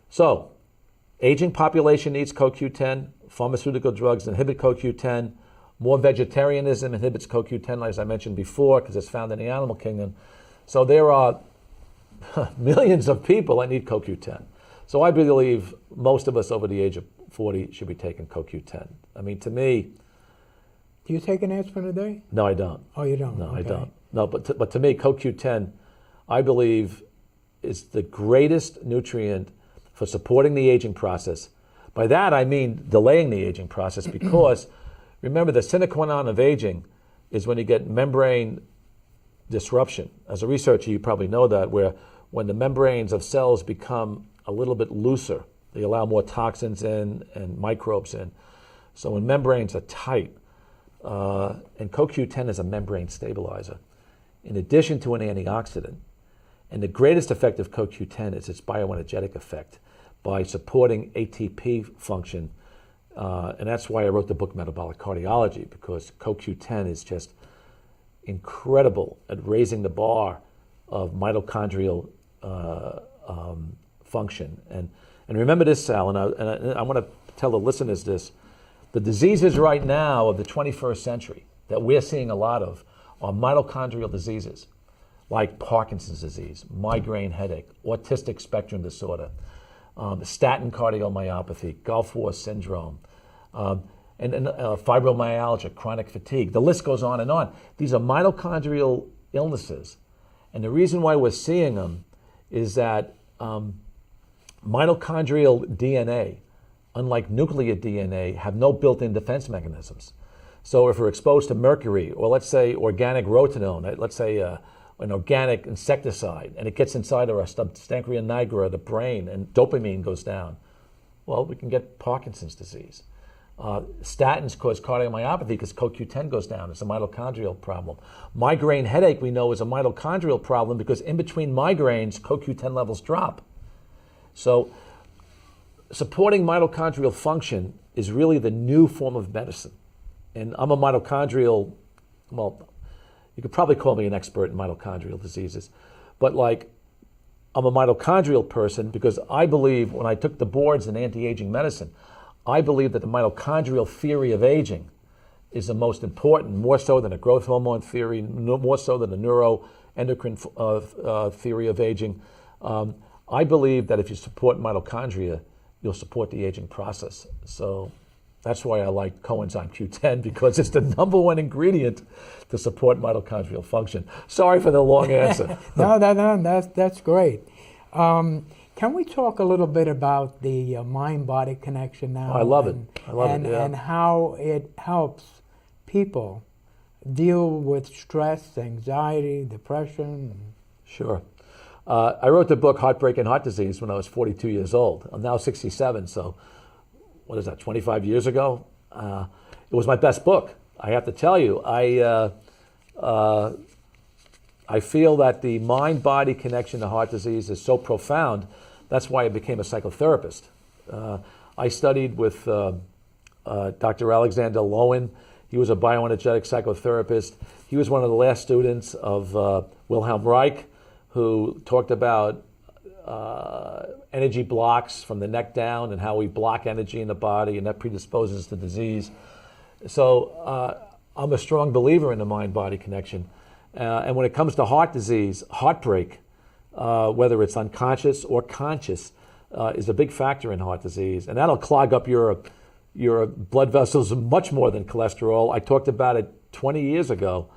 So, aging population needs CoQ10, pharmaceutical drugs inhibit CoQ10, More vegetarianism inhibits CoQ10, as I mentioned before, because it's found in the animal kingdom. So there are millions of people that need CoQ10. So I believe most of us over the age of 40 should be taking CoQ10. I mean, to me... Do you take an aspirin a day? No, I don't. Oh, you don't? No, Okay. I don't. No, but to me, CoQ10, I believe, is the greatest nutrient for supporting the aging process. By that, I mean delaying the aging process, because remember, the sine qua non of aging is when you get membrane disruption. As a researcher, you probably know that, where when the membranes of cells become a little bit looser, they allow more toxins in and microbes in. So when membranes are tight, and CoQ10 is a membrane stabilizer, in addition to an antioxidant. And the greatest effect of CoQ10 is its bioenergetic effect by supporting ATP function. And that's why I wrote the book Metabolic Cardiology, because CoQ10 is just incredible at raising the bar of mitochondrial function. And remember this, Sal, and I want to tell the listeners this. The diseases right now of the 21st century that we're seeing a lot of are mitochondrial diseases, like Parkinson's disease, migraine headache, autistic spectrum disorder, statin cardiomyopathy, Gulf War syndrome, and fibromyalgia, chronic fatigue. The list goes on and on. These are mitochondrial illnesses. And the reason why we're seeing them is that mitochondrial DNA, unlike nuclear DNA, have no built-in defense mechanisms. So if we're exposed to mercury, or let's say organic rotenone, let's say an organic insecticide, and it gets inside of our substantia nigra, the brain, and dopamine goes down, well, we can get Parkinson's disease. Statins cause cardiomyopathy because CoQ10 goes down. It's a mitochondrial problem. Migraine headache, we know, is a mitochondrial problem because in between migraines, CoQ10 levels drop. So supporting mitochondrial function is really the new form of medicine. And I'm a mitochondrial, well, you could probably call me an expert in mitochondrial diseases, but I'm a mitochondrial person because I believe, when I took the boards in anti-aging medicine, I believe that the mitochondrial theory of aging is the most important, more so than a growth hormone theory, more so than a neuroendocrine theory of aging. I believe that if you support mitochondria, you'll support the aging process. So that's why I like coenzyme Q10, because it's the number one ingredient to support mitochondrial function. Sorry for the long answer. No, that's great. Can we talk a little bit about the mind-body connection now? I love it. Yeah. And how it helps people deal with stress, anxiety, depression? Sure. I wrote the book Heartbreak and Heart Disease when I was 42 years old. I'm now 67, so what is that, 25 years ago? It was my best book. I have to tell you, I feel that the mind-body connection to heart disease is so profound. That's why I became a psychotherapist. I studied with Dr. Alexander Lowen. He was a bioenergetic psychotherapist. He was one of the last students of Wilhelm Reich, who talked about energy blocks from the neck down and how we block energy in the body, and that predisposes to disease. So I'm a strong believer in the mind-body connection. And when it comes to heart disease, heartbreak, whether it's unconscious or conscious, is a big factor in heart disease. And that'll clog up your blood vessels much more than cholesterol. I talked about it 20 years ago.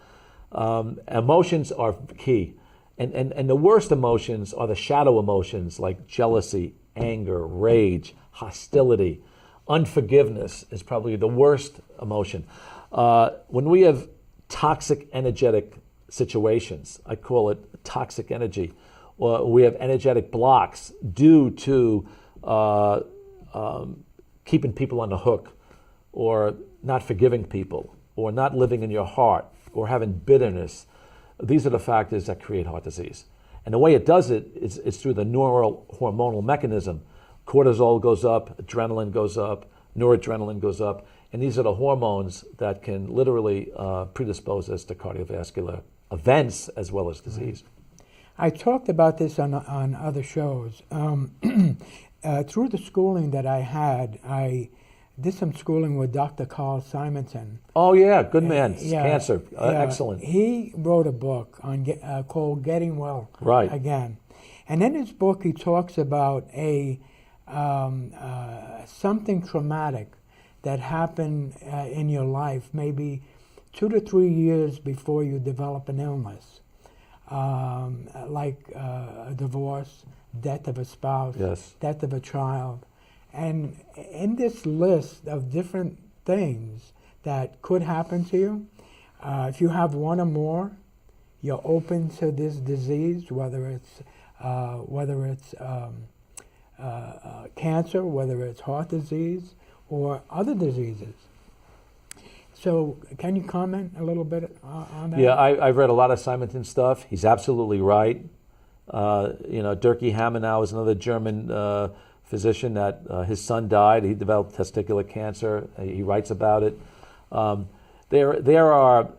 Emotions are key. And the worst emotions are the shadow emotions like jealousy, anger, rage, hostility. Unforgiveness is probably the worst emotion. When we have toxic energetic situations, I call it toxic energy, or we have energetic blocks due to keeping people on the hook, or not forgiving people, or not living in your heart, or having bitterness. These are the factors that create heart disease. And the way it does it is through the neurohormonal mechanism. Cortisol goes up, adrenaline goes up, noradrenaline goes up, and these are the hormones that can literally predispose us to cardiovascular events as well as disease. I talked about this on other shows. Through the schooling that I had, I did some schooling with Dr. Carl Simonson. Oh yeah, good man. Yeah, Cancer, yeah. excellent. He wrote a book on called Getting Well Right. Again. And in his book, he talks about something traumatic that happened in your life, maybe 2 to 3 years before you develop an illness, like a divorce, death of a spouse, Yes. death of a child. And in this list of different things that could happen to you, if you have one or more, you're open to this disease, whether it's cancer, whether it's heart disease, or other diseases. So can you comment a little bit on that? Yeah, I've read a lot of Simonton stuff. He's absolutely right. Dirkie Hamanau is another German physician that his son died. He developed testicular cancer. He writes about it. There are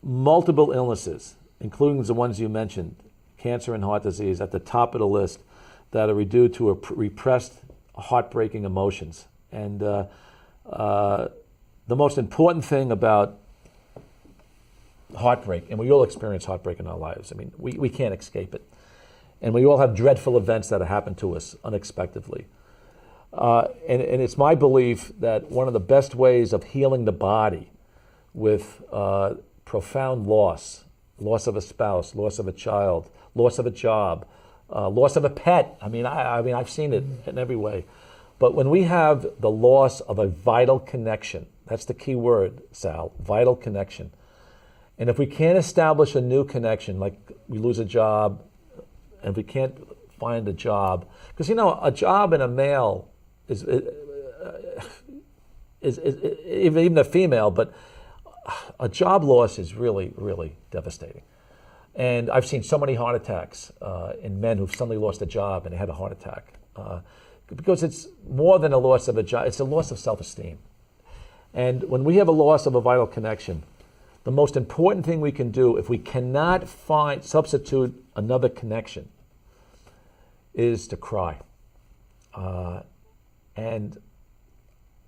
multiple illnesses, including the ones you mentioned, cancer and heart disease, at the top of the list that are due to repressed, heartbreaking emotions. And the most important thing about heartbreak, and we all experience heartbreak in our lives. I mean, we can't escape it. And we all have dreadful events that have happened to us unexpectedly. And it's my belief that one of the best ways of healing the body with profound loss of a spouse, loss of a child, loss of a job, loss of a pet. I mean, I've seen it in every way. But when we have the loss of a vital connection, that's the key word, Sal, vital connection. And if we can't establish a new connection, like we lose a job, and we can't find a job, because a job in a male is even a female, but a job loss is really, really devastating. And I've seen so many heart attacks in men who've suddenly lost a job and they had a heart attack. Because it's more than a loss of a job, it's a loss of self-esteem. And when we have a loss of a vital connection, the most important thing we can do, if we cannot substitute another connection, is to cry. And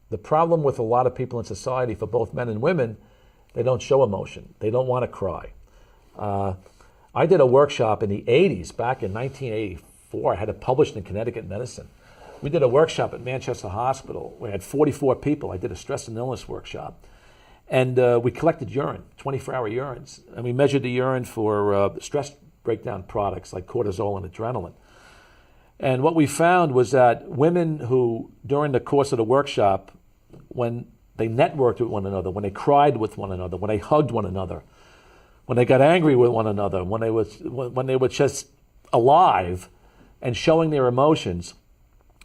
the problem with a lot of people in society, for both men and women, they don't show emotion. They don't want to cry. I did a workshop in the 80s, back in 1984. I had it published in Connecticut Medicine. We did a workshop at Manchester Hospital. We had 44 people. I did a stress and illness workshop. And we collected urine, 24-hour urines. And we measured the urine for stress breakdown products like cortisol and adrenaline. And what we found was that women who, during the course of the workshop, when they networked with one another, when they cried with one another, when they hugged one another, when they got angry with one another, when they were just alive and showing their emotions,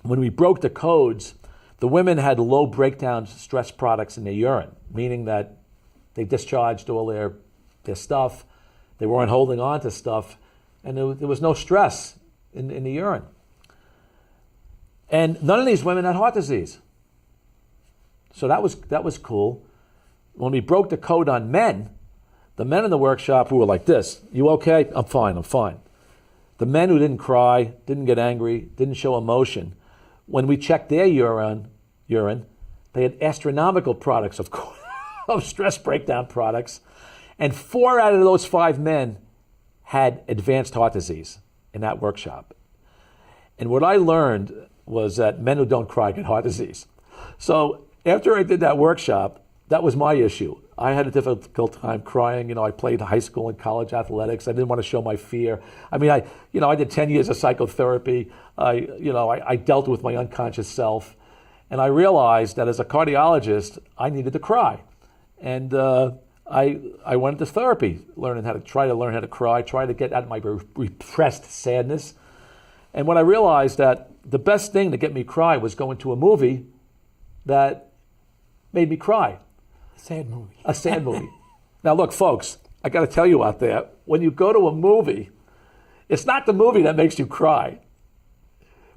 when we broke the codes, the women had low breakdown stress products in their urine, meaning that they discharged all their stuff, they weren't holding on to stuff, and there was no stress in the urine. And none of these women had heart disease. So that was cool. When we broke the code on men, the men in the workshop who were like this, "You okay? I'm fine, I'm fine." The men who didn't cry, didn't get angry, didn't show emotion, when we checked their urine, they had astronomical products of stress breakdown products, and 4 out of those 5 men had advanced heart disease in that workshop. And what I learned was that men who don't cry get heart disease. So after I did that workshop, that was my issue. I had a difficult time crying. I played high school and college athletics. I didn't want to show my fear. I mean, I did 10 years of psychotherapy. I dealt with my unconscious self. And I realized that as a cardiologist, I needed to cry. And I went into therapy, learn how to cry, try to get out of my repressed sadness. And when I realized that the best thing to get me cry was going to a movie that made me cry. Sad movie. A sad movie. Now look, folks, I got to tell you out there, when you go to a movie, it's not the movie that makes you cry,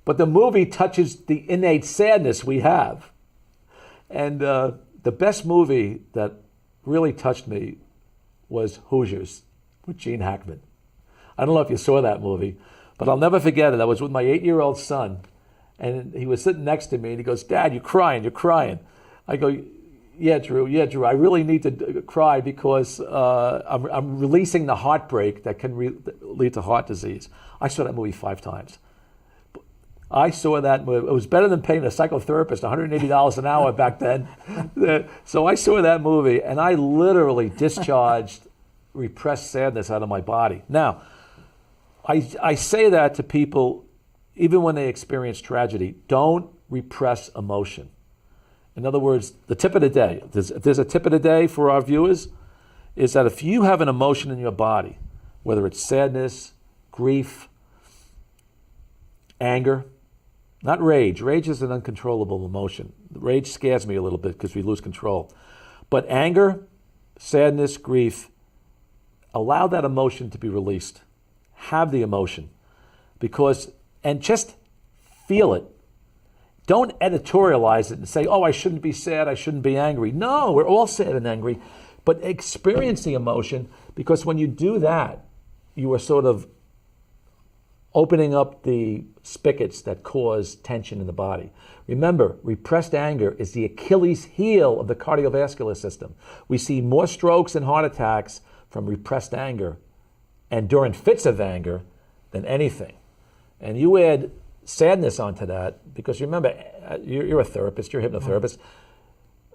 but the movie touches the innate sadness we have. And the best movie that really touched me was Hoosiers with Gene Hackman. I don't know if you saw that movie, but I'll never forget it. I was with my 8-year-old son, And he was sitting next to me, and he goes, "Dad, you're crying, you're crying." I go, yeah, Drew, I really need to cry because I'm releasing the heartbreak that can lead to heart disease. I saw that movie 5 times. I saw that movie. It was better than paying a psychotherapist $180 an hour back then. So I saw that movie, and I literally discharged repressed sadness out of my body. Now, I say that to people, even when they experience tragedy, don't repress emotion. In other words, the tip of the day, if there's a tip of the day for our viewers, is that if you have an emotion in your body, whether it's sadness, grief, anger, not rage. Rage is an uncontrollable emotion. Rage scares me a little bit because we lose control. But anger, sadness, grief, allow that emotion to be released. Have the emotion. And just feel it. Don't editorialize it and say, oh, I shouldn't be sad, I shouldn't be angry. No, we're all sad and angry. But experience the emotion, because when you do that, you are sort of opening up the spigots that cause tension in the body. Remember, repressed anger is the Achilles heel of the cardiovascular system. We see more strokes and heart attacks from repressed anger and during fits of anger than anything. And you add sadness onto that, because remember, you're a therapist, you're a hypnotherapist.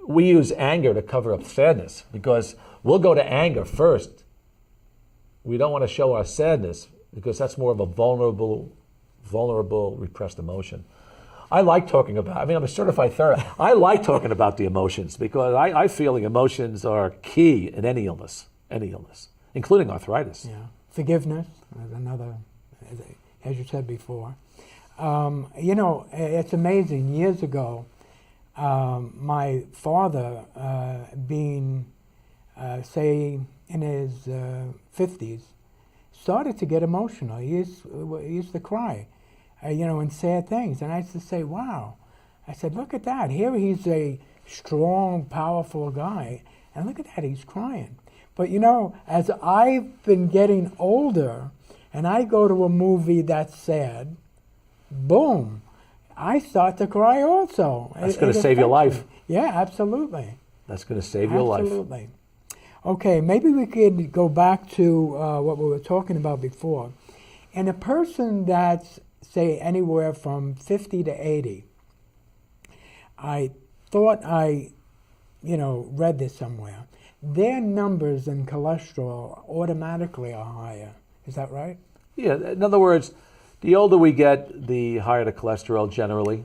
We use anger to cover up sadness, because we'll go to anger first. We don't want to show our sadness, because that's more of a vulnerable, repressed emotion. I like talking about, I'm a certified therapist. I like talking about the emotions, because I feel the emotions are key in any illness, including arthritis. Yeah. Forgiveness is another, as you said before. It's amazing. Years ago, my father, being, say, in his 50s, started to get emotional. He used to cry, in sad things. And I used to say, wow. I said, look at that. Here he's a strong, powerful guy. And look at that, he's crying. But, as I've been getting older, and I go to a movie that's sad, boom, I start to cry also. That's going to save your life. Yeah, absolutely. That's going to save your life. Absolutely. Okay, maybe we could go back to what we were talking about before. And a person that's, say, anywhere from 50 to 80, I thought I, read this somewhere. Their numbers in cholesterol automatically are higher. Is that right? Yeah, in other words, the older we get, the higher the cholesterol generally.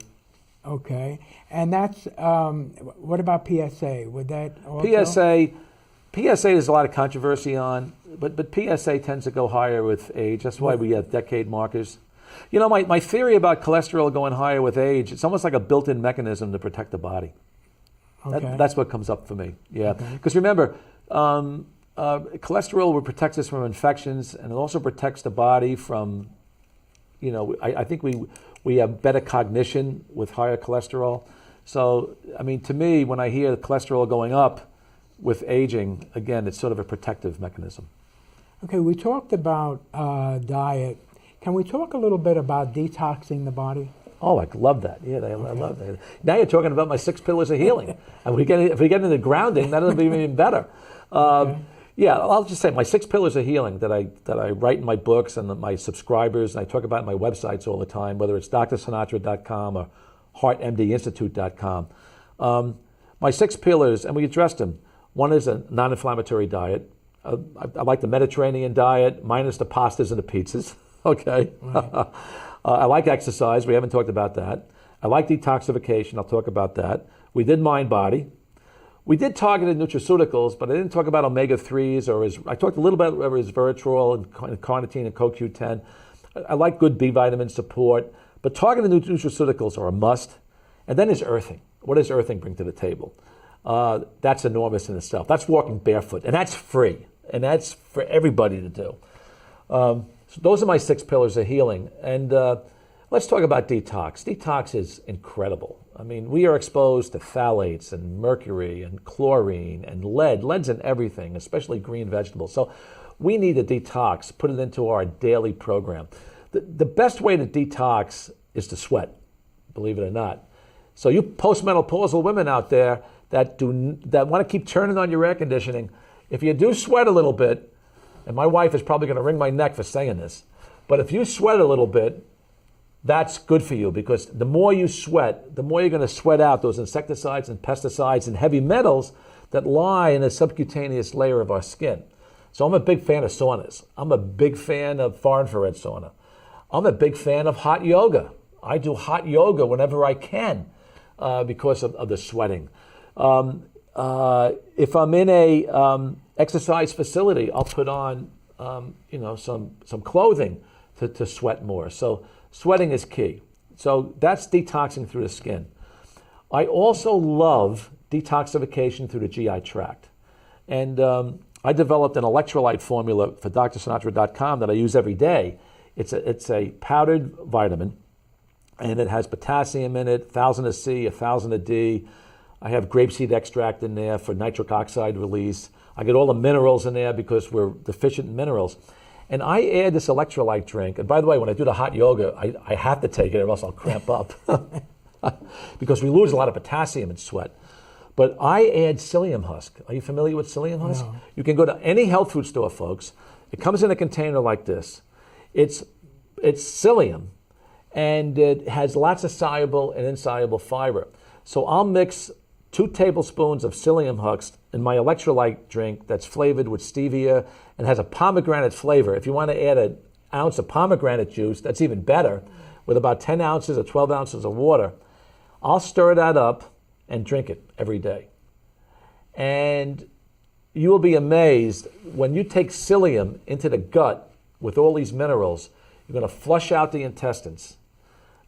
Okay. And that's, what about PSA? Would that also? PSA there's a lot of controversy on, but PSA tends to go higher with age. That's why we have decade markers. My theory about cholesterol going higher with age, it's almost like a built-in mechanism to protect the body. Okay. That's what comes up for me. Yeah. Because remember, cholesterol protects us from infections, and it also protects the body from, I think we have better cognition with higher cholesterol. So, to me, when I hear the cholesterol going up with aging, again, it's sort of a protective mechanism. Okay, we talked about diet. Can we talk a little bit about detoxing the body? Oh, I love that. Yeah, I love that. Now you're talking about my 6 pillars of healing. And if we get into grounding, that'll be even better. Yeah, I'll just say my 6 pillars of healing that I write in my books and my subscribers, and I talk about in my websites all the time, whether it's drsinatra.com or heartmdinstitute.com. My 6 pillars, and we addressed them. One is a non-inflammatory diet. I like the Mediterranean diet, minus the pastas and the pizzas. Okay. Right. I like exercise. We haven't talked about that. I like detoxification. I'll talk about that. We did mind-body. We did targeted nutraceuticals, but I didn't talk about omega-3s I talked a little bit about resveratrol and carnitine and CoQ10. I like good B vitamin support, but targeted nutraceuticals are a must. And then there's earthing. What does earthing bring to the table? That's enormous in itself. That's walking barefoot, and that's free, and that's for everybody to do. So those are my 6 pillars of healing. And let's talk about detox. Detox is incredible. We are exposed to phthalates and mercury and chlorine and lead. Lead's in everything, especially green vegetables. So we need a detox, put it into our daily program. The best way to detox is to sweat. believe it or not. So you postmenopausal women out there that want to keep turning on your air conditioning, if you do sweat a little bit, and my wife is probably going to wring my neck for saying this, but if you sweat a little bit, that's good for you, because the more you sweat, the more you're going to sweat out those insecticides and pesticides and heavy metals that lie in the subcutaneous layer of our skin. So I'm a big fan of saunas. I'm a big fan of far infrared sauna. I'm a big fan of hot yoga. I do hot yoga whenever I can because of the sweating. If I'm in a exercise facility, I'll put on some clothing to sweat more. So sweating is key. So that's detoxing through the skin. I also love detoxification through the GI tract. And I developed an electrolyte formula for drsinatra.com that I use every day. It's a powdered vitamin, and it has potassium in it, 1,000 of C, 1,000 of D. I have grapeseed extract in there for nitric oxide release. I get all the minerals in there because we're deficient in minerals. And I add this electrolyte drink. And by the way, when I do the hot yoga, I have to take it or else I'll cramp up because we lose a lot of potassium in sweat. But I add psyllium husk. Are you familiar with psyllium husk? No. You can go to any health food store, folks. It comes in a container like this. It's psyllium, and it has lots of soluble and insoluble fiber. So I'll mix 2 tablespoons of psyllium husk in my electrolyte drink that's flavored with stevia and has a pomegranate flavor. If you want to add an ounce of pomegranate juice, that's even better, with about 10 ounces or 12 ounces of water. I'll stir that up and drink it every day. And you will be amazed when you take psyllium into the gut with all these minerals, you're going to flush out the intestines.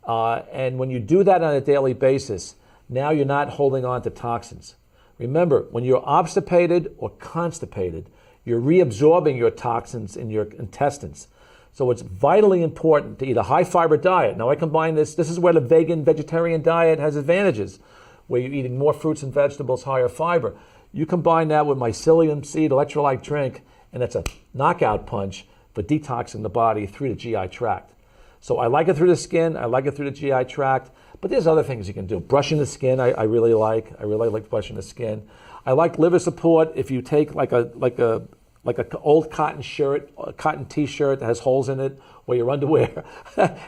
And when you do that on a daily basis, now you're not holding on to toxins. Remember, when you're obstipated or constipated, you're reabsorbing your toxins in your intestines. So it's vitally important to eat a high fiber diet. Now I combine this is where the vegetarian diet has advantages, where you're eating more fruits and vegetables, higher fiber. You combine that with my psyllium seed electrolyte drink, and it's a knockout punch for detoxing the body through the GI tract. So I like it through the skin, I like it through the GI tract, but there's other things you can do. Brushing the skin, I really like brushing the skin. I like liver support. If you take like a old cotton shirt, a cotton t-shirt that has holes in it, or your underwear,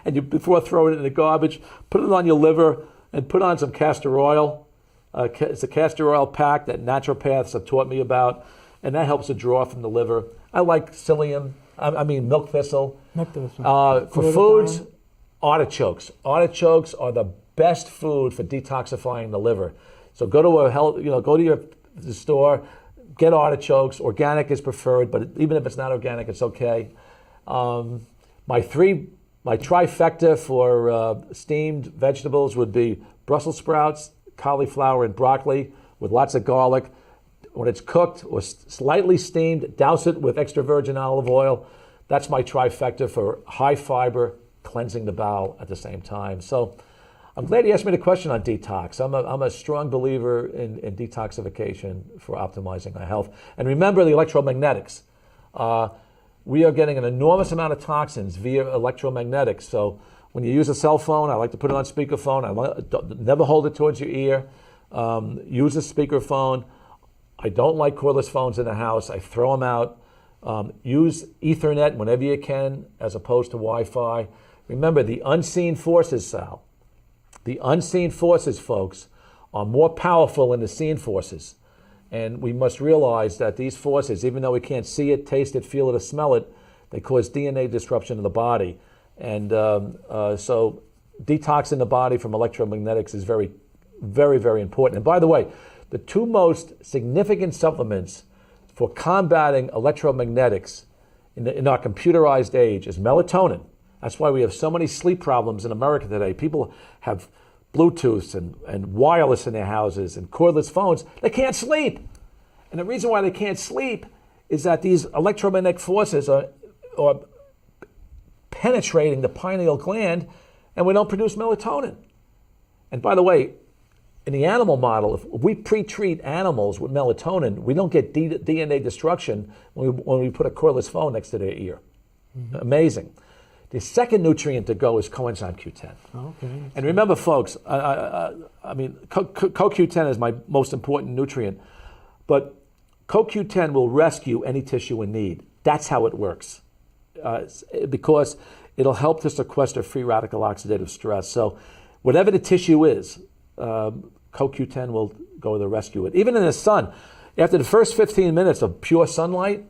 and you, before throwing it in the garbage, put it on your liver and put on some castor oil. It's a castor oil pack that naturopaths have taught me about, and that helps to draw from the liver. I like psyllium, milk thistle. For foods, artichokes. Artichokes are the best food for detoxifying the liver. So go to the store, get artichokes. Organic is preferred, but even if it's not organic, it's okay. My trifecta for steamed vegetables would be Brussels sprouts, cauliflower, and broccoli with lots of garlic. When it's cooked or slightly steamed, douse it with extra virgin olive oil. That's my trifecta for high fiber, cleansing the bowel at the same time. So I'm glad you asked me the question on detox. I'm a strong believer in detoxification for optimizing our health. And remember the electromagnetics. We are getting an enormous amount of toxins via electromagnetics. So when you use a cell phone, I like to put it on speakerphone. Never hold it towards your ear. Use a speakerphone. I don't like cordless phones in the house. I throw them out. Use Ethernet whenever you can, as opposed to Wi-Fi. Remember, the unseen forces, Sal. The unseen forces, folks, are more powerful than the seen forces. And we must realize that these forces, even though we can't see it, taste it, feel it, or smell it, they cause DNA disruption in the body. And so detoxing the body from electromagnetics is very, very, very important. And by the way, the 2 most significant supplements for combating electromagnetics in our computerized age is melatonin. That's why we have so many sleep problems in America today. People have Bluetooth and wireless in their houses and cordless phones. They can't sleep. And the reason why they can't sleep is that these electromagnetic forces are penetrating the pineal gland, and we don't produce melatonin. And by the way, in the animal model, if we pre-treat animals with melatonin, we don't get DNA destruction when we put a cordless phone next to their ear. Mm-hmm. Amazing. The second nutrient to go is coenzyme Q10. Okay. And remember, folks, I mean, CoQ10 is my most important nutrient, but CoQ10 will rescue any tissue in need. That's how it works, because it'll help to sequester free radical oxidative stress. So whatever the tissue is, CoQ10 will go to rescue it. Even in the sun, after the first 15 minutes of pure sunlight,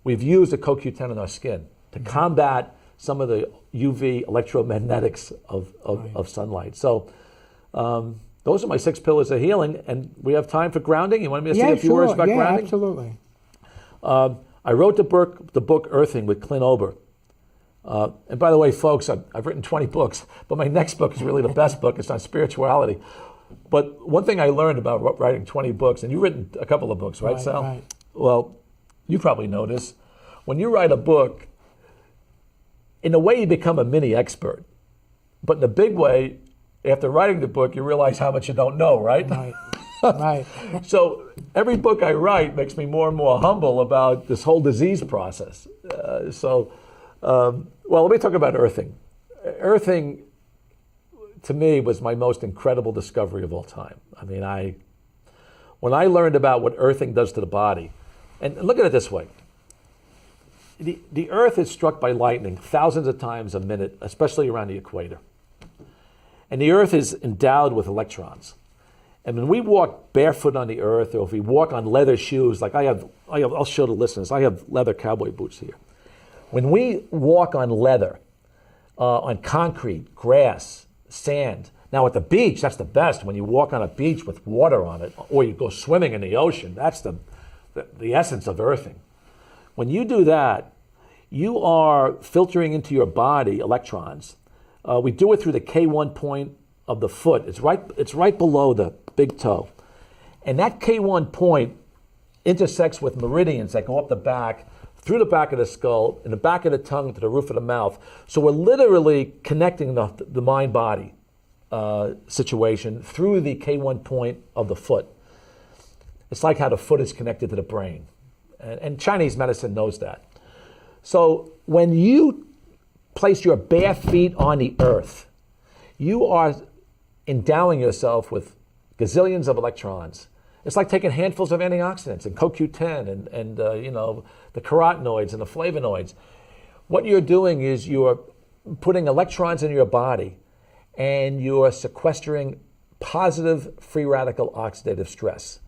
we've used the CoQ10 in our skin to combat some of the UV electromagnetics of sunlight. So those are my 6 pillars of healing, and we have time for grounding. You want me to say a few words about grounding? Absolutely. I wrote the book Earthing with Clint Ober. And by the way, folks, I've written 20 books, but my next book is really the best book. It's on spirituality. But one thing I learned about writing 20 books, and you've written a couple of books, right, Sal? Right. Well, you probably know this. When you write a book, in a way you become a mini expert. But in a big way, after writing the book, you realize how much you don't know, right? Right. Right. So every book I write makes me more and more humble about this whole disease process. Well, let me talk about earthing. Earthing, to me, was my most incredible discovery of all time. I mean, when I learned about what earthing does to the body, and look at it this way. The earth is struck by lightning thousands of times a minute, especially around the equator. And the earth is endowed with electrons. And when we walk barefoot on the earth, or if we walk on leather shoes, like I'll show the listeners, I have leather cowboy boots here. When we walk on leather, on concrete, grass, sand, now at the beach, that's the best. When you walk on a beach with water on it, or you go swimming in the ocean, that's the essence of earthing. When you do that, you are filtering into your body electrons. We do it through the K1 point of the foot. It's right below the big toe. And that K1 point intersects with meridians that go up the back, through the back of the skull, in the back of the tongue to the roof of the mouth. So we're literally connecting the mind-body situation through the K1 point of the foot. It's like how the foot is connected to the brain. And Chinese medicine knows that. So when you place your bare feet on the earth, you are endowing yourself with gazillions of electrons. It's like taking handfuls of antioxidants and CoQ10 and the carotenoids and the flavonoids. What you're doing is you're putting electrons in your body, and you're sequestering positive free radical oxidative stress.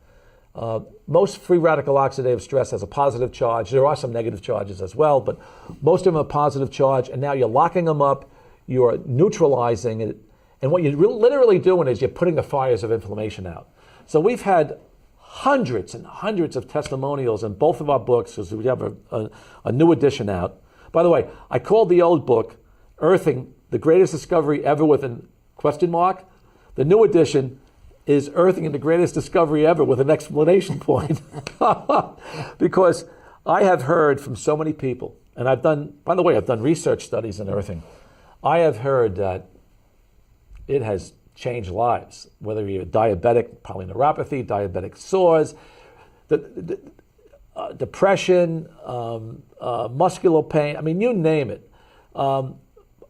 Most free radical oxidative stress has a positive charge. There are some negative charges as well, but most of them are positive charge, and now you're locking them up, you're neutralizing it, and what you're literally doing is you're putting the fires of inflammation out. So we've had hundreds and hundreds of testimonials in both of our books, because we have a new edition out. By the way, I called the old book Earthing, the Greatest Discovery Ever with a question mark. The new edition is Earthing, the Greatest Discovery Ever with an exclamation point. Because I have heard from so many people, and I've done research studies in earthing. I have heard that it has changed lives, whether you're diabetic polyneuropathy, diabetic sores, depression, muscular pain, I mean, you name it,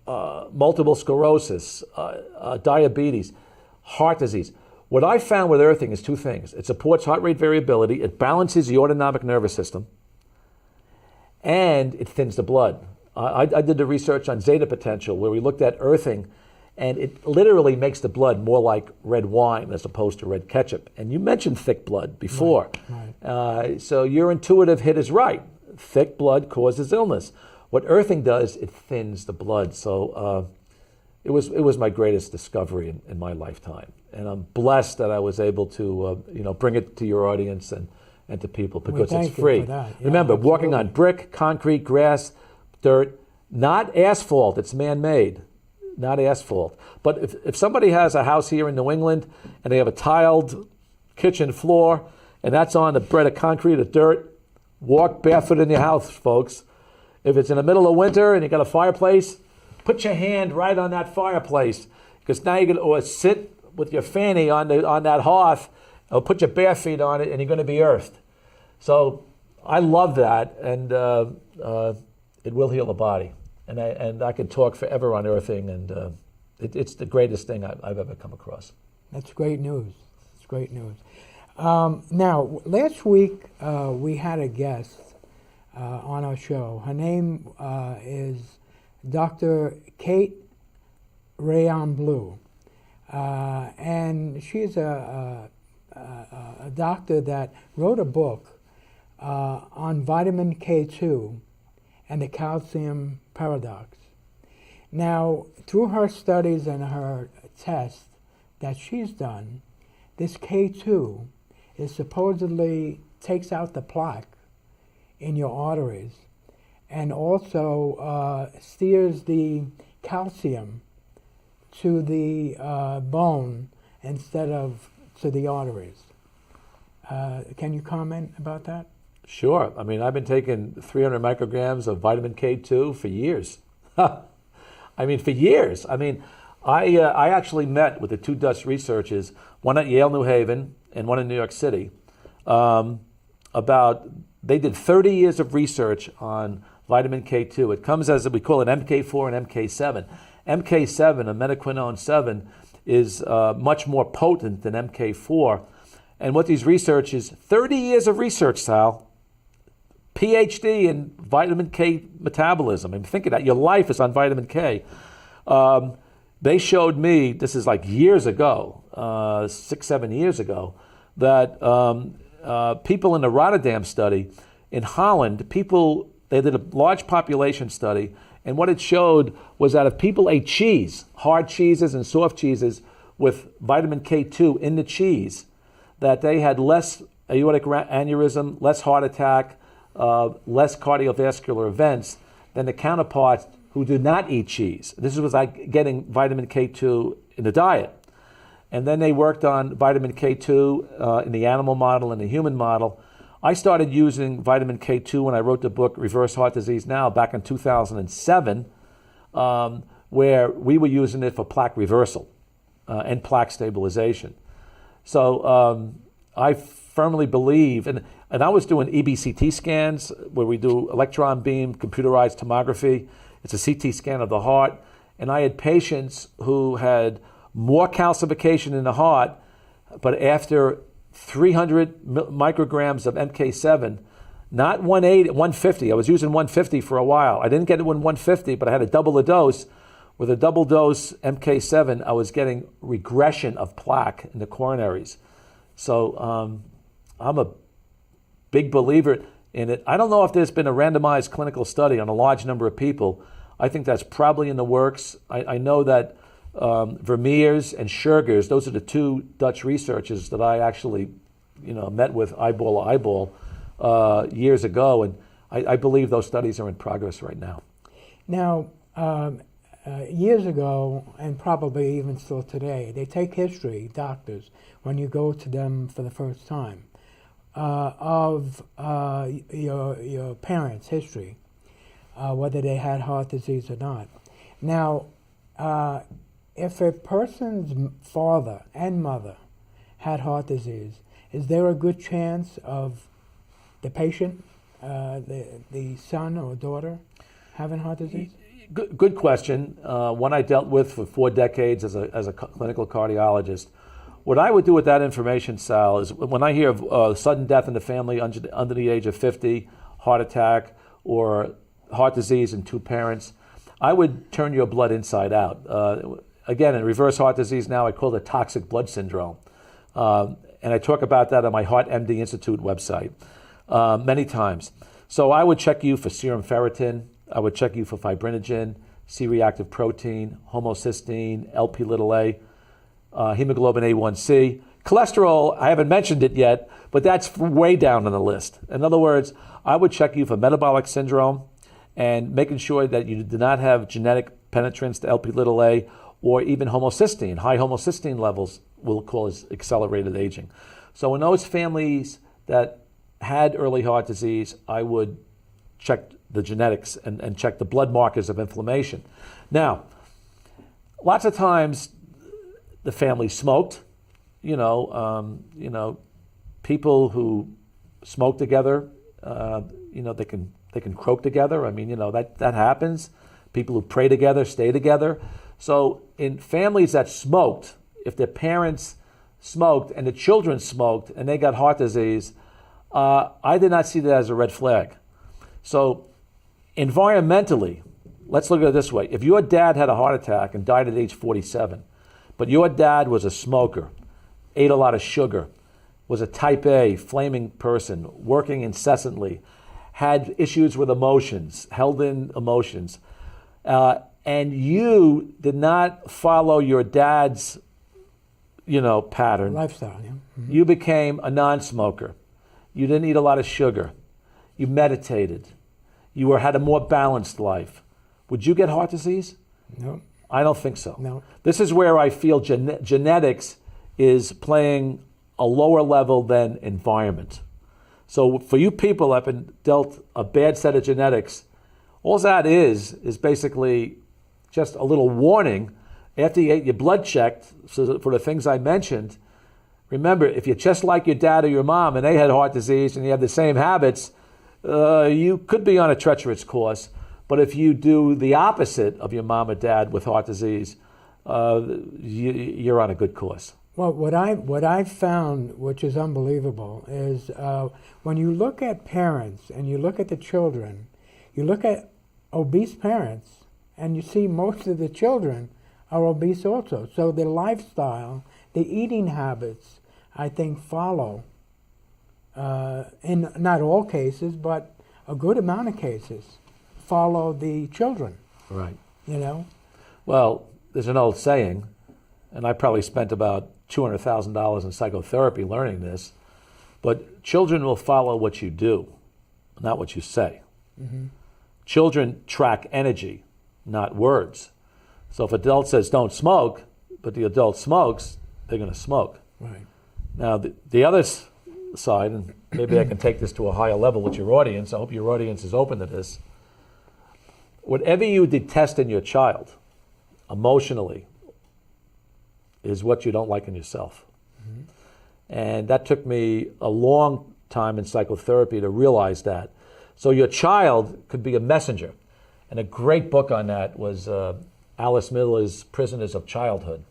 multiple sclerosis, diabetes, heart disease. What I found with earthing is two things. It supports heart rate variability, it balances the autonomic nervous system, and it thins the blood. I did the research on zeta potential, where we looked at earthing, and it literally makes the blood more like red wine as opposed to red ketchup. And you mentioned thick blood before. Right. So your intuitive hit is right. Thick blood causes illness. What earthing does, it thins the blood. So it was my greatest discovery in my lifetime. And I'm blessed that I was able to bring it to your audience and to people, because it's free. Yeah, remember, absolutely. Walking on brick, concrete, grass, dirt, not asphalt, it's man-made. Not asphalt. But if somebody has a house here in New England and they have a tiled kitchen floor and that's on a bed of concrete or dirt, walk barefoot in your house, folks. If it's in the middle of winter and you got a fireplace, put your hand right on that fireplace, because now you're going to sit with your fanny on that hearth, or put your bare feet on it, and you're going to be earthed. So I love that, and it will heal the body. and I could talk forever on earthing, and it's the greatest thing I've ever come across. That's great news. It's great news. Now, last week we had a guest on our show. Her name is Dr. Kate Rayon Blue, and she's a doctor that wrote a book on vitamin K2 and the calcium paradox. Now, through her studies and her tests that she's done, this K2 is supposedly takes out the plaque in your arteries and also steers the calcium to the bone instead of to the arteries. Can you comment about that? Sure. I mean, I've been taking 300 micrograms of vitamin K2 for years. I mean, for years. I mean, I actually met with the two Dutch researchers, one at Yale, New Haven, and one in New York City, they did 30 years of research on vitamin K2. It comes as, we call it MK4 and MK7. MK7, a metaquinone 7, is much more potent than MK4. And what these researchers, 30 years of research, Sal, PhD in vitamin K metabolism. I mean, think of that. Your life is on vitamin K. They showed me, this is like years ago, 6-7 years ago, that people in the Rotterdam study in Holland, they did a large population study, and what it showed was that if people ate cheese, hard cheeses and soft cheeses with vitamin K2 in the cheese, that they had less aortic aneurysm, less heart attack, less cardiovascular events than the counterparts who do not eat cheese. This was like getting vitamin K2 in the diet. And then they worked on vitamin K2 in the animal model and the human model. I started using vitamin K2 when I wrote the book Reverse Heart Disease Now back in 2007, where we were using it for plaque reversal and plaque stabilization. So I firmly believe, and I was doing EBCT scans where we do electron beam computerized tomography. It's a CT scan of the heart. And I had patients who had more calcification in the heart, but after 300 micrograms of MK7, not 180, 150. I was using 150 for a while. I didn't get it when 150, but I had to double the dose. With a double dose MK7, I was getting regression of plaque in the coronaries. So I'm a big believer in it. I don't know if there's been a randomized clinical study on a large number of people. I think that's probably in the works. I know that Vermeers and Schergers, those are the two Dutch researchers that I actually, met with eyeball to eyeball years ago, and I believe those studies are in progress right now. Now, years ago, and probably even still today, they take history, doctors, when you go to them for the first time, of your parents' history, whether they had heart disease or not. Now, if a person's father and mother had heart disease, is there a good chance of the patient, the son or daughter, having heart disease? Good question. One I dealt with for 4 decades as a clinical cardiologist. What I would do with that information, Sal, is when I hear of sudden death in the family under the age of 50, heart attack, or heart disease in 2 parents, I would turn your blood inside out. Again, in Reverse Heart Disease Now, I call it toxic blood syndrome. And I talk about that on my Heart MD Institute website many times. So I would check you for serum ferritin. I would check you for fibrinogen, C-reactive protein, homocysteine, LP-little-a, hemoglobin A1C. Cholesterol, I haven't mentioned it yet, but that's way down on the list. In other words, I would check you for metabolic syndrome and making sure that you do not have genetic penetrance to LP-little-a or even homocysteine. High homocysteine levels will cause accelerated aging. So in those families that had early heart disease, I would check the genetics and check the blood markers of inflammation. Now, lots of times the family smoked. People who smoke together, they can croak together. I mean, that happens. People who pray together stay together. So in families that smoked, if their parents smoked and the children smoked and they got heart disease, I did not see that as a red flag. So environmentally, let's look at it this way. If your dad had a heart attack and died at age 47, but your dad was a smoker, ate a lot of sugar, was a type A, flaming person, working incessantly, had issues with emotions, held in emotions, and you did not follow your dad's, pattern. Lifestyle, yeah. Mm-hmm. You became a non-smoker. You didn't eat a lot of sugar. You meditated. You had a more balanced life. Would you get heart disease? No. I don't think so. No. This is where I feel genetics is playing a lower level than environment. So for you people that have been dealt a bad set of genetics, all that is basically just a little warning. After you get your blood checked for the things I mentioned, remember, if you're just like your dad or your mom and they had heart disease and you have the same habits, you could be on a treacherous course. But if you do the opposite of your mom or dad with heart disease, you're on a good course. Well, what I've found, which is unbelievable, is when you look at parents and you look at the children, you look at obese parents, and you see most of the children are obese also. So the lifestyle, the eating habits, I think follow, in not all cases, but a good amount of cases, follow the children. Right. Well, there's an old saying, and I probably spent about $200,000 in psychotherapy learning this, but children will follow what you do, not what you say. Mm-hmm. Children track energy, not words. So if an adult says don't smoke, but the adult smokes, they're going to smoke. Right. Now, the other side, and maybe I can take this to a higher level with your audience, I hope your audience is open to this. Whatever you detest in your child, emotionally, is what you don't like in yourself. Mm-hmm. And that took me a long time in psychotherapy to realize that. So your child could be a messenger. And a great book on that was Alice Miller's Prisoners of Childhood,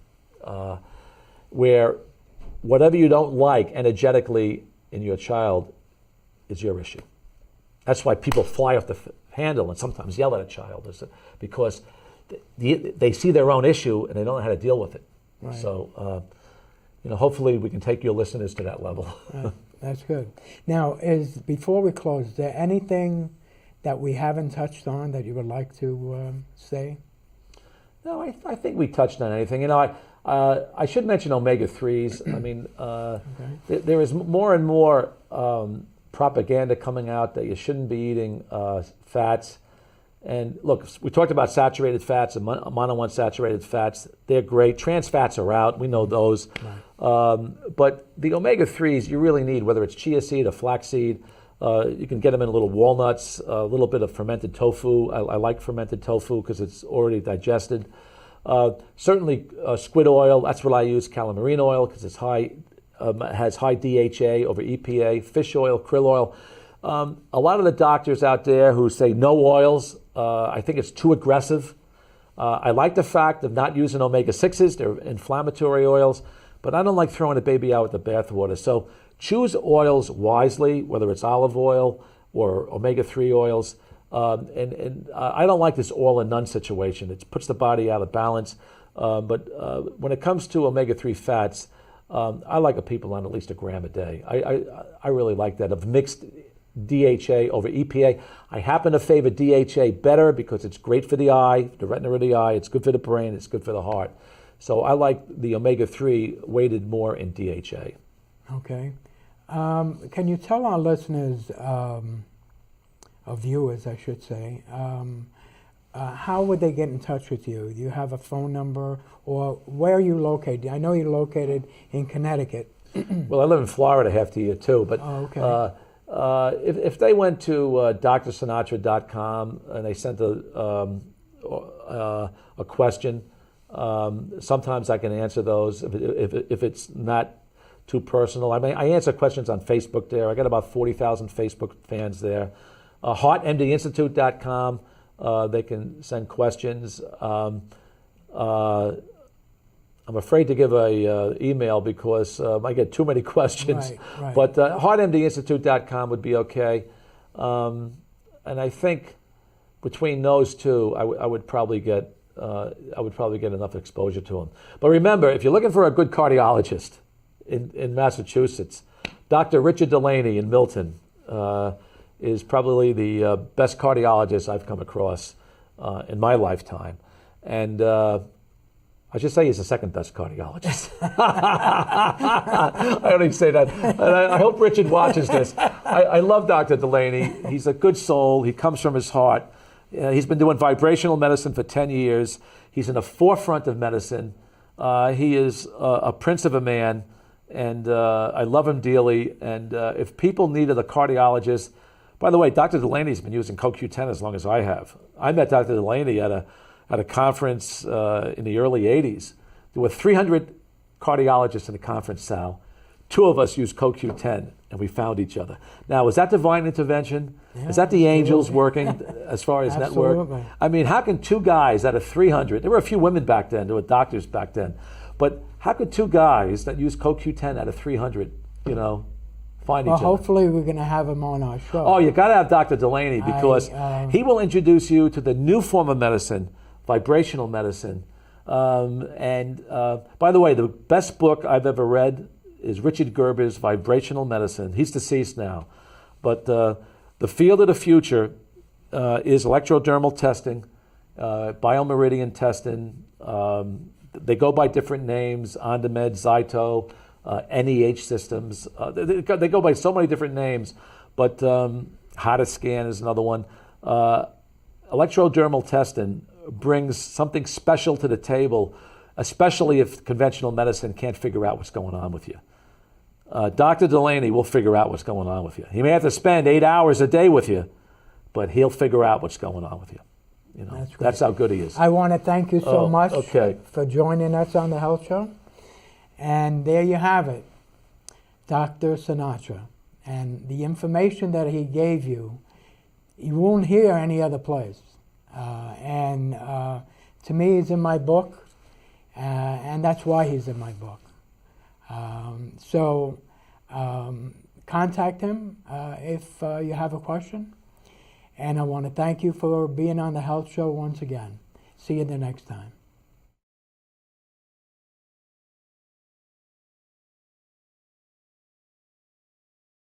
where whatever you don't like energetically in your child is your issue. That's why people fly off the handle and sometimes yell at a child, because they see their own issue and they don't know how to deal with it. Right. So, hopefully we can take your listeners to that level. Right. That's good. Now, before we close, is there anything that we haven't touched on that you would like to say? No, I think we touched on anything. I should mention omega-3s. I mean, okay. There is more and more propaganda coming out that you shouldn't be eating fats. And look, we talked about saturated fats and monounsaturated fats. They're great. Trans fats are out. We know those. Right. But the omega-3s you really need, whether it's chia seed or flaxseed. You can get them in little walnuts, a little bit of fermented tofu. I like fermented tofu because it's already digested. Certainly squid oil, that's what I use, calamari oil, because it's has high DHA over EPA. Fish oil, krill oil. A lot of the doctors out there who say no oils, I think it's too aggressive. I like the fact of not using omega-6s, they're inflammatory oils, but I don't like throwing the baby out with the bathwater. So choose oils wisely, whether it's olive oil or omega-3 oils. And I don't like this all or none situation. It puts the body out of balance. But when it comes to omega-3 fats, I like people on at least a gram a day. I really like that, of mixed DHA over EPA. I happen to favor DHA better because it's great for the eye, the retina of the eye. It's good for the brain. It's good for the heart. So I like the omega-3 weighted more in DHA. Okay. Can you tell our listeners, or viewers, I should say, how would they get in touch with you? Do you have a phone number, or where are you located? I know you're located in Connecticut. Well, I live in Florida half the year too, but if they went to drsinatra.com and they sent a question, sometimes I can answer those if it's not too personal. I mean, I answer questions on Facebook there. I got about 40,000 Facebook fans there. HeartMDInstitute.com. They can send questions. I'm afraid to give a email because I get too many questions. Right. But heartmdinstitute.com would be okay. And I think between those two, I would probably get enough exposure to them. But remember, if you're looking for a good cardiologist in Massachusetts, Dr. Richard Delaney in Milton is probably the best cardiologist I've come across in my lifetime. And I should say he's the second best cardiologist. I only say that. And I hope Richard watches this. I love Dr. Delaney. He's a good soul. He comes from his heart. He's been doing vibrational medicine for 10 years. He's in the forefront of medicine. He is a prince of a man, and I love him dearly. And if people needed a cardiologist, by the way, Dr. Delaney's been using CoQ10 as long as I have. I met Dr. Delaney at a conference in the early 80s. There were 300 cardiologists in the conference, Sal. 2 of us used CoQ10, and we found each other. Now, is that divine intervention? Yeah, is that the angels absolutely. working as far as Absolutely. network? I mean, how can 2 guys out of 300, there were a few women back then, there were doctors back then, but how could 2 guys that use CoQ10 out of 300, find each other? Hopefully we're going to have him on our show. Oh, you got to have Dr. Delaney because he will introduce you to the new form of medicine, vibrational medicine. By the way, the best book I've ever read is Richard Gerber's Vibrational Medicine. He's deceased now. But the field of the future is electrodermal testing, biomeridian testing. They go by different names, OnDemand, Zyto, NEH systems. They go by so many different names, but Scan is another one. Electrodermal testing brings something special to the table, especially if conventional medicine can't figure out what's going on with you. Dr. Delaney will figure out what's going on with you. He may have to spend 8 hours a day with you, but he'll figure out what's going on with you. That's how good he is. I want to thank you so much okay. for joining us on the Health Show. And there you have it, Dr. Sinatra. And the information that he gave you won't hear any other place. To me, he's in my book, and that's why he's in my book. Contact him if you have a question. And I want to thank you for being on the Health Show once again. See you the next time.